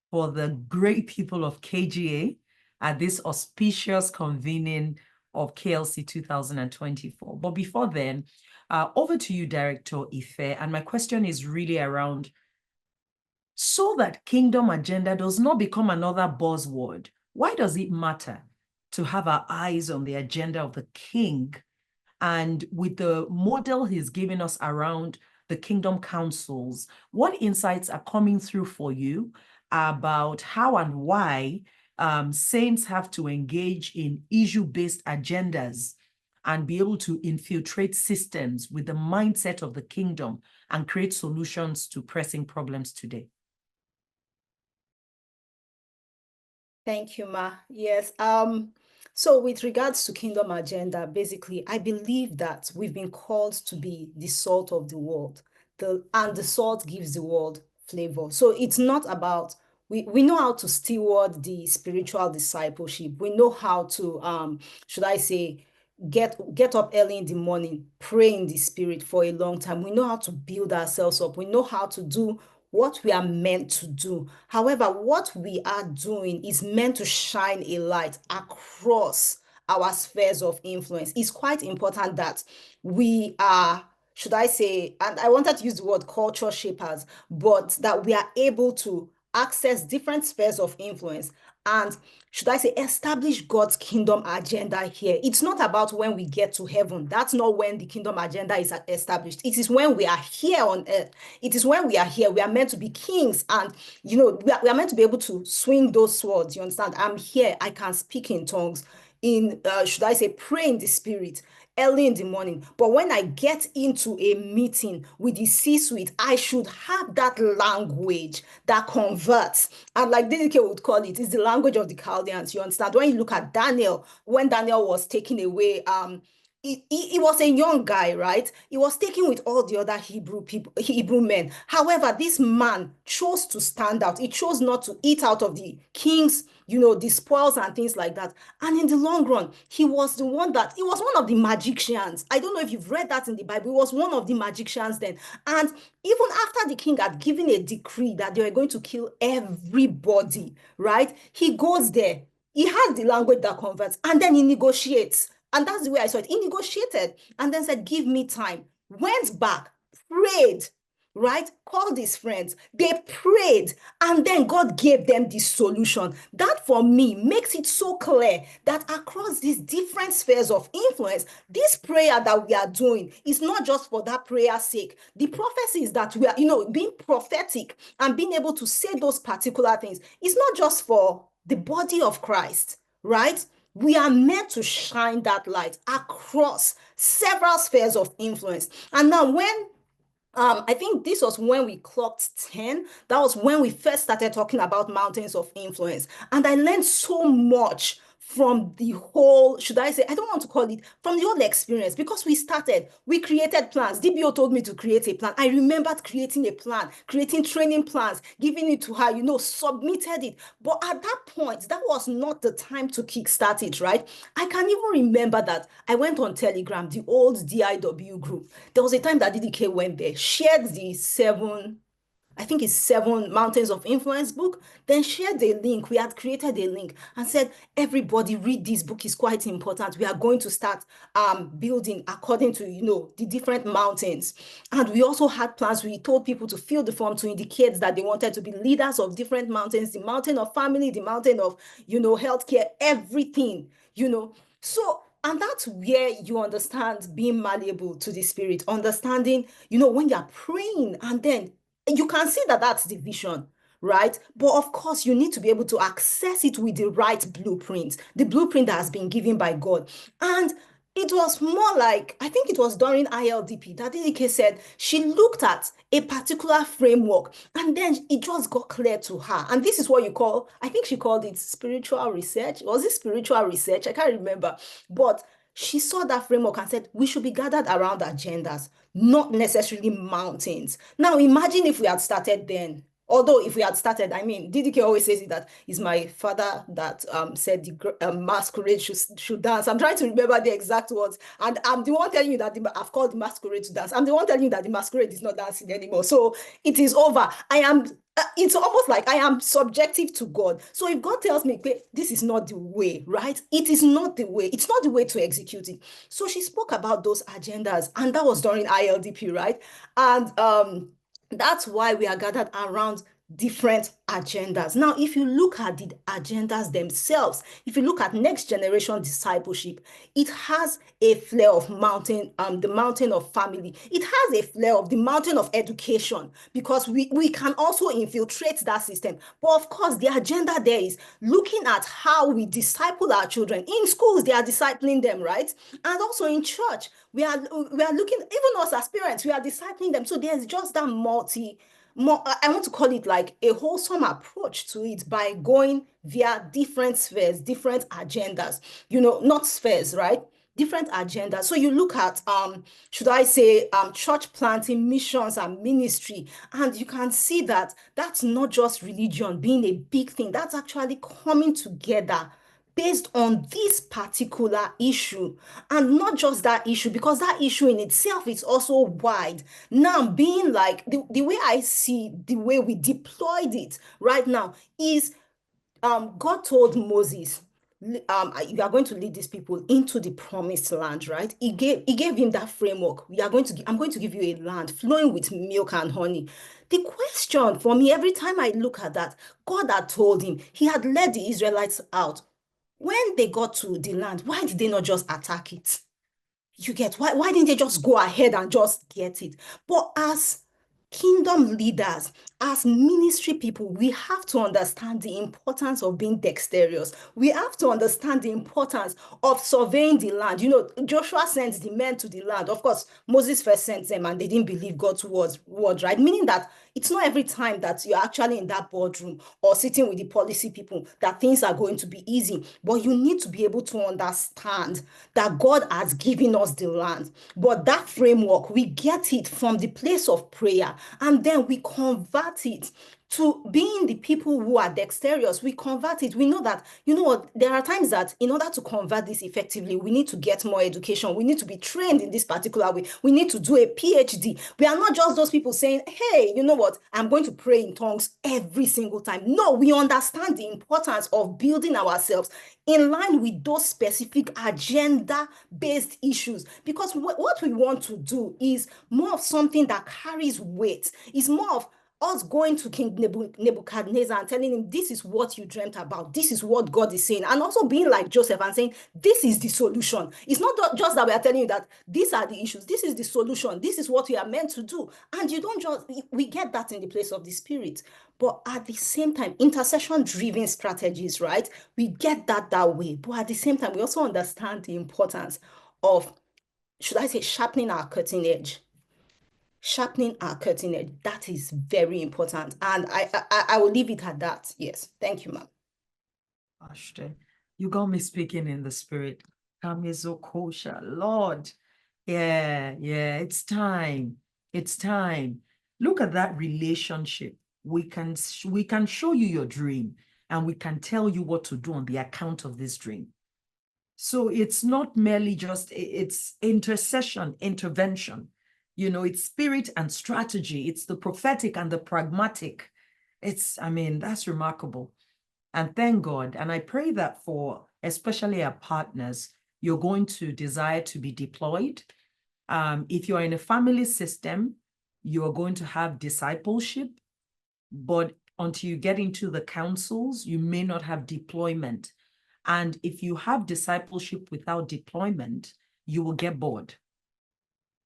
for the great people of KGA at this auspicious convening of KLC 2024. But before then, over to you, Director Ife. And my question is really around, so that kingdom agenda does not become another buzzword, why does it matter to have our eyes on the agenda of the King? And with the model He's given us around the kingdom councils, what insights are coming through for you about how and why saints have to engage in issue-based agendas and be able to infiltrate systems with the mindset of the kingdom and create solutions to pressing problems today? Thank you, Ma. Yes. So with regards to kingdom agenda, basically, I believe that we've been called to be the salt of the world. And the salt gives the world flavor. So it's not about, we know how to steward the spiritual discipleship. We know how to, should I say, get up early in the morning, pray in the spirit for a long time. We know how to build ourselves up. We know how to do what we are meant to do. However, what we are doing is meant to shine a light across our spheres of influence. It's quite important that we are, should I say, and I wanted to use the word culture shapers, but that we are able to access different spheres of influence and, should I say, establish God's kingdom agenda here. It's not about when we get to heaven. That's not when the kingdom agenda is established. It is when we are here on earth. It is when we are here. We are meant to be kings, and we are meant to be able to swing those swords. You understand? I'm here. I can speak in tongues. Should I say, pray in the spirit. early in the morning. But when I get into a meeting with the C-suite, I should have that language that converts. And like DDK would call it, it's the language of the Chaldeans. You understand? When you look at Daniel, when Daniel was taken away, he was a young guy, right? He was taken with all the other Hebrew men. However, this man chose to stand out. He chose not to eat out of the king's, the spoils and things like that. And in the long run, he was one of the magicians. I don't know if you've read that in the Bible. He was one of the magicians then. And even after the king had given a decree that they were going to kill everybody, right? He goes there. He has the language that converts, and then he negotiates. And that's the way I saw it. He negotiated and then said, give me time. Went back, prayed, right? Called his friends. They prayed, and then God gave them the solution. That for me makes it so clear that across these different spheres of influence, this prayer that we are doing is not just for that prayer's sake. The prophecies that we are, being prophetic and being able to say those particular things is not just for the body of Christ, right? We are meant to shine that light across several spheres of influence. And now when I think this was when we clocked 10. That was when we first started talking about mountains of influence. And I learned so much from the whole, should I say, I don't want to call it, from the whole experience, because we created plans. DBO told me to create a plan. I remembered creating a plan, creating training plans, giving it to her, submitted it. But at that point, that was not the time to kickstart it, right? I can even remember that I went on Telegram, the old DIW group. There was a time that DDK went there, shared the 7 Mountains of Influence book, then shared a link. We had created a link and said, everybody read this book, is quite important. We are going to start building according to, the different mountains. And we also had plans. We told people to fill the form to indicate that they wanted to be leaders of different mountains, the mountain of family, the mountain of, healthcare, everything, So, and that's where you understand being malleable to the spirit, understanding, when you're praying and then you can see that that's the vision, right? But of course, you need to be able to access it with the right blueprint, the blueprint that has been given by God. And it was more like, I think it was during ILDP that DDK said she looked at a particular framework and then it just got clear to her. And this is what I think she called it spiritual research. Was it spiritual research? I can't remember. But she saw that framework and said, we should be gathered around agendas, not necessarily mountains. Now, imagine if we had started then. Although if we had started, DDK always says it, that is my father that said the masquerade should dance. I'm trying to remember the exact words. And I'm the one telling you that I've called the masquerade to dance. I'm the one telling you that the masquerade is not dancing anymore. So it is over. It's almost like I am subjective to God. So if God tells me, this is not the way, right? It is not the way. It's not the way to execute it. So she spoke about those agendas, and that was during ILDP, right? And that's why we are gathered around different agendas. Now, if you look at the agendas themselves, if you look at next generation discipleship, it has a flair of the mountain of family. It has a flair of the mountain of education, because we can also infiltrate that system. But of course, the agenda there is looking at how we disciple our children. In schools, they are discipling them, right? And also in church, we are looking, even us as parents, we are discipling them. So there's just that I want to call it like a wholesome approach to it by going via different spheres, different agendas, not spheres, right? Different agendas. So you look at, should I say, church planting, missions and ministry, and you can see that that's not just religion being a big thing. That's actually coming together based on this particular issue, and not just that issue, because that issue in itself is also wide. Now, being like the way I see the way we deployed it right now is God told Moses, you are going to lead these people into the promised land, right? He gave him that framework. I'm going to give you a land flowing with milk and honey. The question for me, every time I look at that, God had told him, he had led the Israelites out. When they got to the land, why did they not just attack it? You get, why didn't they just go ahead and just get it? But as kingdom leaders, as ministry people, we have to understand the importance of being dexterous. We have to understand the importance of surveying the land. You know, Joshua sent the men to the land. Of course, Moses first sent them and they didn't believe God's word, right? Meaning that it's not every time that you're actually in that boardroom or sitting with the policy people that things are going to be easy. But you need to be able to understand that God has given us the land. But that framework, we get it from the place of prayer, and then we convert it to being the people who are dexterous. We convert it. We know that, you know what, there are times that in order to convert this effectively, we need to get more education. We need to be trained in this particular way. We need to do a PhD. We are not just those people saying, hey, you know what, I'm going to pray in tongues every single time. No, we understand the importance of building ourselves in line with those specific agenda-based issues. Because what we want to do is more of something that carries weight. It's more of us going to King Nebuchadnezzar and telling him, this is what you dreamt about. This is what God is saying. And also being like Joseph and saying, this is the solution. It's not just that we are telling you that these are the issues. This is the solution. This is what we are meant to do. And you don't just, we get that in the place of the Spirit. But at the same time, intercession-driven strategies, right? We get that way. But at the same time, we also understand the importance of, should I say, sharpening our cutting edge. Sharpening our cutting edge. That is very important. And I will leave it at that. Yes. Thank you, ma'am. Ashte, you got me speaking in the Spirit. Kamizokosha, Lord. Yeah, it's time. It's time. Look at that relationship. We can show you your dream and we can tell you what to do on the account of this dream. So it's not merely just, it's intercession, intervention. You know, it's spirit and strategy. It's the prophetic and the pragmatic. That's remarkable. And thank God. And I pray that for especially our partners, you're going to desire to be deployed. If you're in a family system, you're going to have discipleship. But until you get into the councils, you may not have deployment. And if you have discipleship without deployment, you will get bored.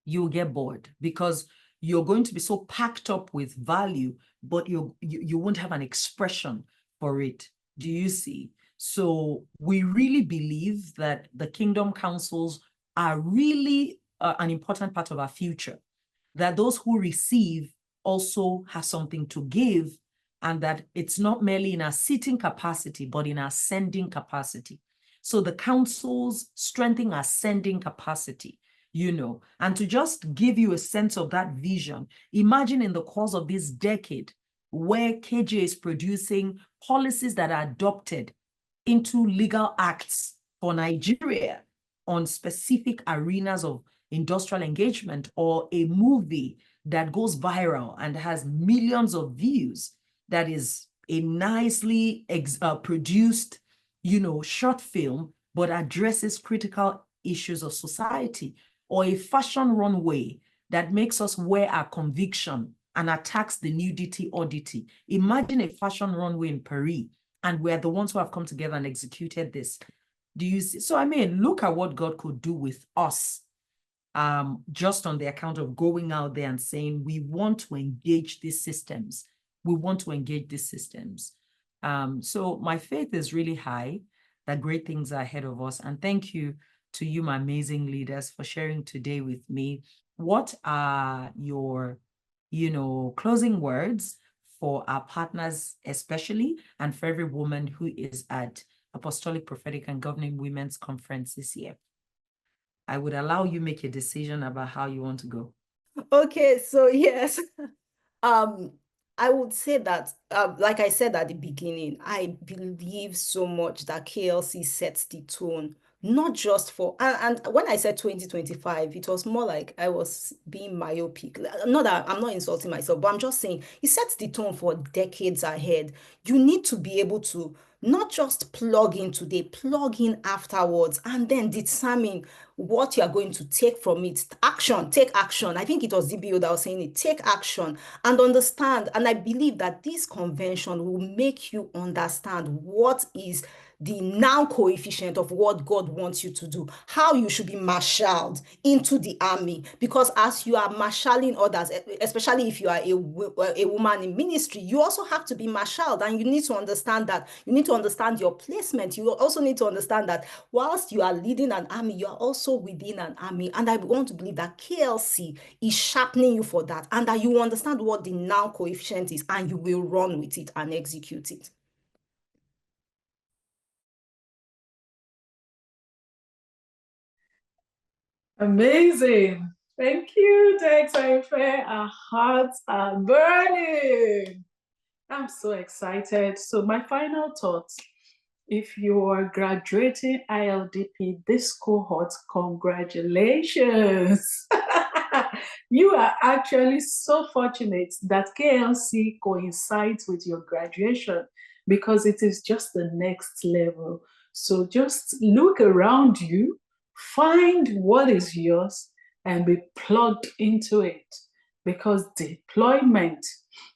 You'll get bored because you're going to be so packed up with value, but you won't have an expression for it. Do you see? So we really believe that the kingdom councils are really an important part of our future, that those who receive also have something to give, and that it's not merely in our sitting capacity, but in our sending capacity. So the councils strengthen our sending capacity. You know, and to just give you a sense of that vision, imagine in the course of this decade where KGA is producing policies that are adopted into legal acts for Nigeria on specific arenas of industrial engagement, or a movie that goes viral and has millions of views, that is a nicely produced, you know, short film, but addresses critical issues of society, or a fashion runway that makes us wear our conviction and attacks the nudity oddity. Imagine a fashion runway in Paris, and we're the ones who have come together and executed this. Do you see? So, look at what God could do with us, just on the account of going out there and saying, we want to engage these systems. We want to engage these systems. So my faith is really high that great things are ahead of us. And thank you to you, my amazing leaders, for sharing today with me. What are your, closing words for our partners, especially, and for every woman who is at Apostolic, Prophetic, and Governing Women's Conference this year? I would allow you make a decision about how you want to go. Okay, so yes. I would say that, like I said at the beginning, I believe so much that KLC sets the tone, not just for, and when I said 2025, it was more like I was being myopic. Not that I'm not insulting myself, but I'm just saying it sets the tone for decades ahead. You need to be able to not just plug in today, plug in afterwards, and then determine what you are going to take from it. Action, take action. I think it was DBO that was saying it. Take action and understand. And I believe that this convention will make you understand what is the now coefficient of what God wants you to do, how you should be marshaled into the army. Because as you are marshalling others, especially if you are a woman in ministry, you also have to be marshaled, and you need to understand that. You need to understand your placement. You also need to understand that whilst you are leading an army, you are also within an army. And I want to believe that KLC is sharpening you for that, and that you understand what the now coefficient is, and you will run with it and execute it. Amazing. Thank you, Director Ife. Our hearts are burning. I'm so excited. So my final thoughts, if you're graduating ILDP this cohort, congratulations. You are actually so fortunate that KLC coincides with your graduation, because it is just the next level. So just look around you, find what is yours, and be plugged into it, because deployment.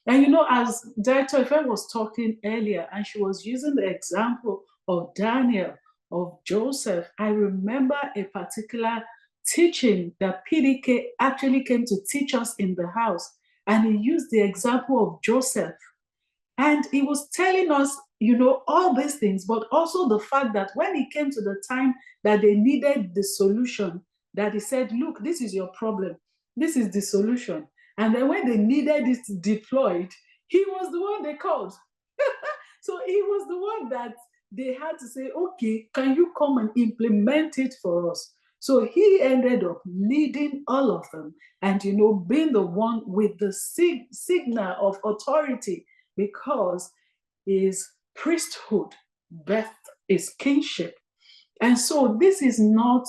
And you know, as Director Ife was talking earlier, and she was using the example of Daniel, of Joseph, I remember a particular teaching that PDK actually came to teach us in the house. And he used the example of Joseph. And he was telling us, you know, all these things, but also the fact that when it came to the time that they needed the solution, that he said, look, this is your problem. This is the solution. And then when they needed it deployed, he was the one they called. So he was the one that they had to say, okay, can you come and implement it for us? So he ended up leading all of them and, you know, being the one with the signal of authority, because his priesthood birthed his kingship. And so this is not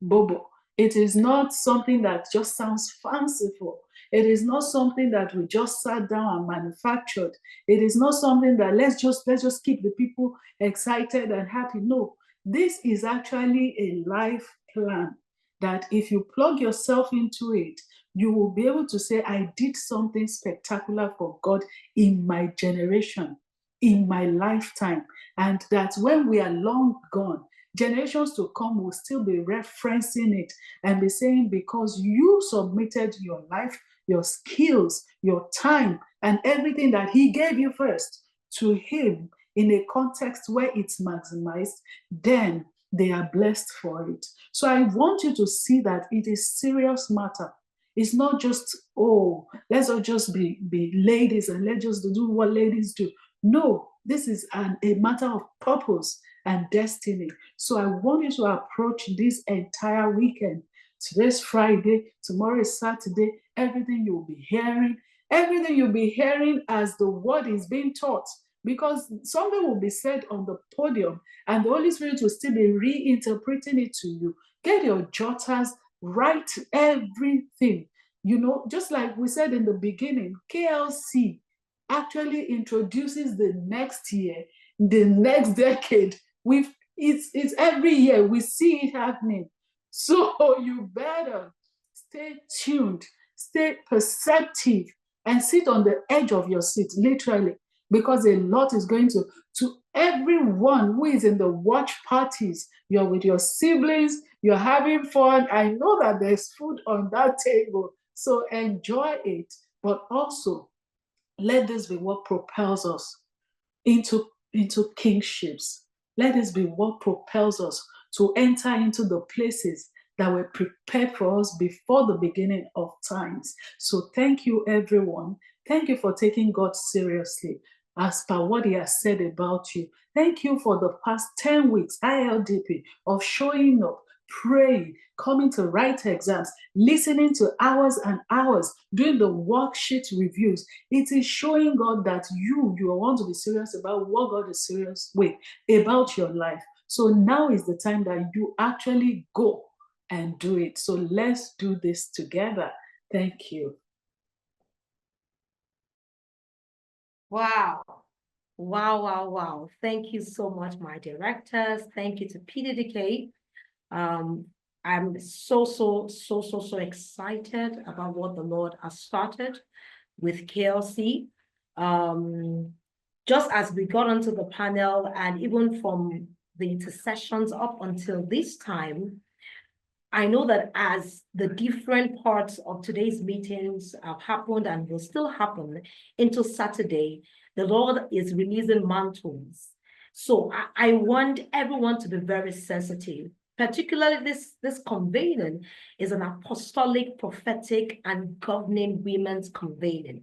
bobo. It is not something that just sounds fanciful. It is not something that we just sat down and manufactured. It is not something that let's just keep the people excited and happy. No, this is actually a life plan that if you plug yourself into it, you will be able to say, I did something spectacular for God in my generation, in my lifetime. And that when we are long gone, generations to come will still be referencing it and be saying, because you submitted your life, your skills, your time, and everything that he gave you first to him in a context where it's maximized, then they are blessed for it. So I want you to see that it is serious matter. It's not just, oh, let's all just be ladies and let's just do what ladies do. No, this is a matter of purpose and destiny. So I want you to approach this entire weekend. Today's Friday, tomorrow is Saturday. Everything you'll be hearing as the word is being taught, because something will be said on the podium and the Holy Spirit will still be reinterpreting it to you. Get your jotters, write everything. You know, just like we said in the beginning, KLC actually introduces the next year, the next decade. It's every year we see it happening. So you better stay tuned, stay perceptive, and sit on the edge of your seat, literally, because a lot is going to everyone who is in the watch parties. You're with your siblings, you're having fun. I know that there's food on that table, so enjoy it, but also let this be what propels us into kingships. Let this be what propels us to enter into the places that were prepared for us before the beginning of times. So thank you, everyone. Thank you for taking God seriously as per what he has said about you. Thank you for the past 10 weeks, ILDP, of showing up, praying, coming to write exams, listening to hours and hours, doing the worksheet reviews. It is showing God that you want to be serious about what God is serious with about your life. So now is the time that you actually go and do it. So let's do this together. Thank you. Wow. Wow, wow, wow. Thank you so much, my directors. Thank you to PDDK. I'm so excited about what the Lord has started with KLC. Just as we got onto the panel, and even from the intercessions up until this time, I know that as the different parts of today's meetings have happened and will still happen into Saturday, the Lord is releasing mantles. So I want everyone to be very sensitive. Particularly this convening is an apostolic, prophetic, and governing women's convening.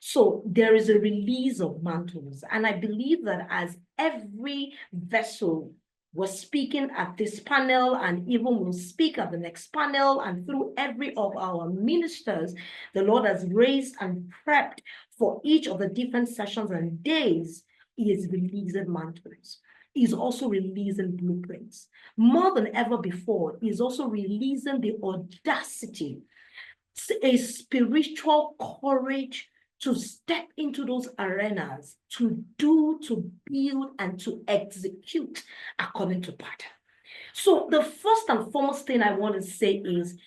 So there is a release of mantles. And I believe that as every vessel was speaking at this panel and even will speak at the next panel and through every of our ministers, the Lord has raised and prepped for each of the different sessions and days. He is releasing mantles. He's also releasing blueprints. More than ever before, he's also releasing the audacity, a spiritual courage to step into those arenas, to do, to build, and to execute according to pattern. So the first and foremost thing I want to say is,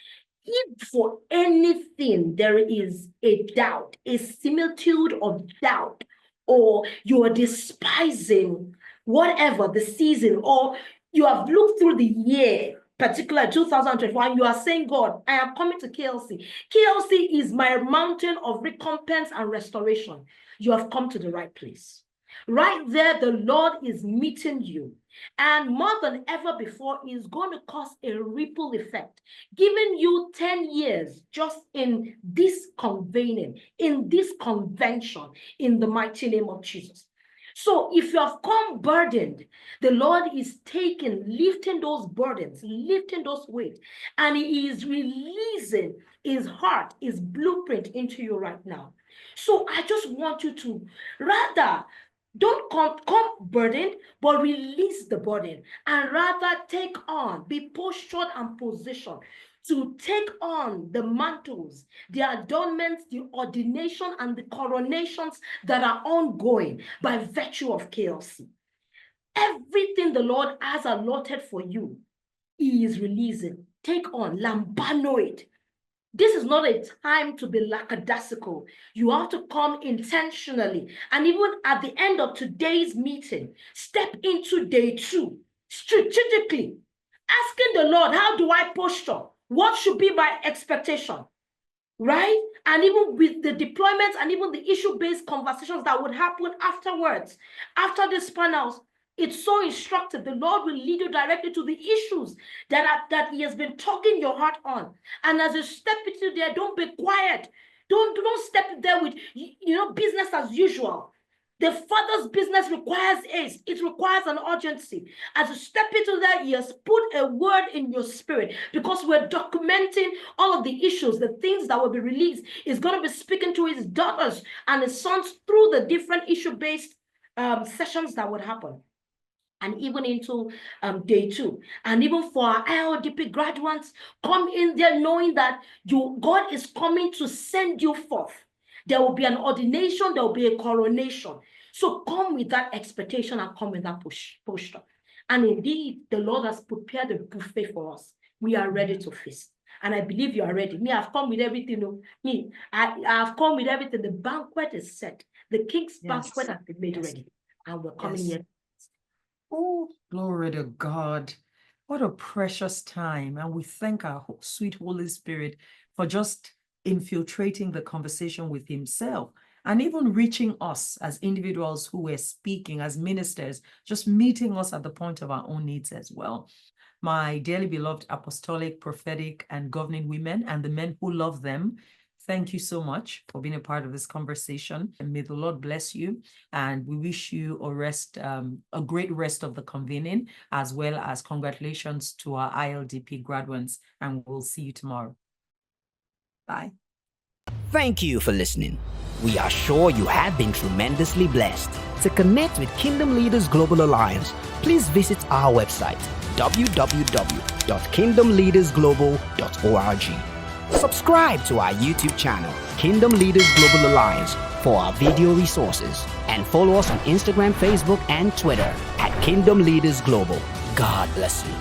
if for anything there is a doubt, a similitude of doubt, or you are despising whatever the season, or you have looked through the year, particularly 2021, you are saying, God, I am coming to KLC. KLC is my mountain of recompense and restoration. You have come to the right place. Right there, the Lord is meeting you. And more than ever before, is going to cause a ripple effect, giving you 10 years just in this convening, in this convention, in the mighty name of Jesus. So if you have come burdened, the Lord is lifting those burdens, lifting those weights, and he is releasing his heart, his blueprint into you right now. So I just want you to rather don't come burdened, but release the burden and rather take on, be postured and positioned to take on the mantles, the adornments, the ordination, and the coronations that are ongoing by virtue of KLC. Everything the Lord has allotted for you, he is releasing. Take on, lambano it. This is not a time to be lackadaisical. You have to come intentionally. And even at the end of today's meeting, step into day 2, strategically, asking the Lord, how do I posture? What should be my expectation? Right? And even with the deployments and even the issue-based conversations that would happen afterwards, after these panels, it's so instructive. The Lord will lead you directly to the issues that he has been tugging your heart on. And as you step into there, don't be quiet. Don't step there with, business as usual. The Father's business requires haste. It requires an urgency. As you step into that, he has put a word in your spirit, because we're documenting all of the issues, the things that will be released. He's going to be speaking to his daughters and his sons through the different issue-based sessions that would happen. And even into day 2. And even for our ILDP graduates, come in there knowing that God is coming to send you forth. There will be an ordination, there will be a coronation. So come with that expectation and come with that posture. And indeed, the Lord has prepared a buffet for us. We are ready to feast. And I believe you are ready. Me, I've come with everything. I've come with everything. The banquet is set. The king's banquet has been made ready. And we're coming here. Oh, glory to God. What a precious time. And we thank our sweet Holy Spirit for just infiltrating the conversation with himself and even reaching us as individuals who were speaking, as ministers, just meeting us at the point of our own needs as well. My dearly beloved apostolic, prophetic, and governing women and the men who love them, thank you so much for being a part of this conversation. And may the Lord bless you. And we wish you a great rest of the convening, as well as congratulations to our ILDP graduates. And we'll see you tomorrow. Bye. Thank you for listening. We are sure you have been tremendously blessed. To connect with Kingdom Leaders Global Alliance, please visit our website, www.kingdomleadersglobal.org. Subscribe to our YouTube channel, Kingdom Leaders Global Alliance, for our video resources, and follow us on Instagram, Facebook, and Twitter at Kingdom Leaders Global. God bless you.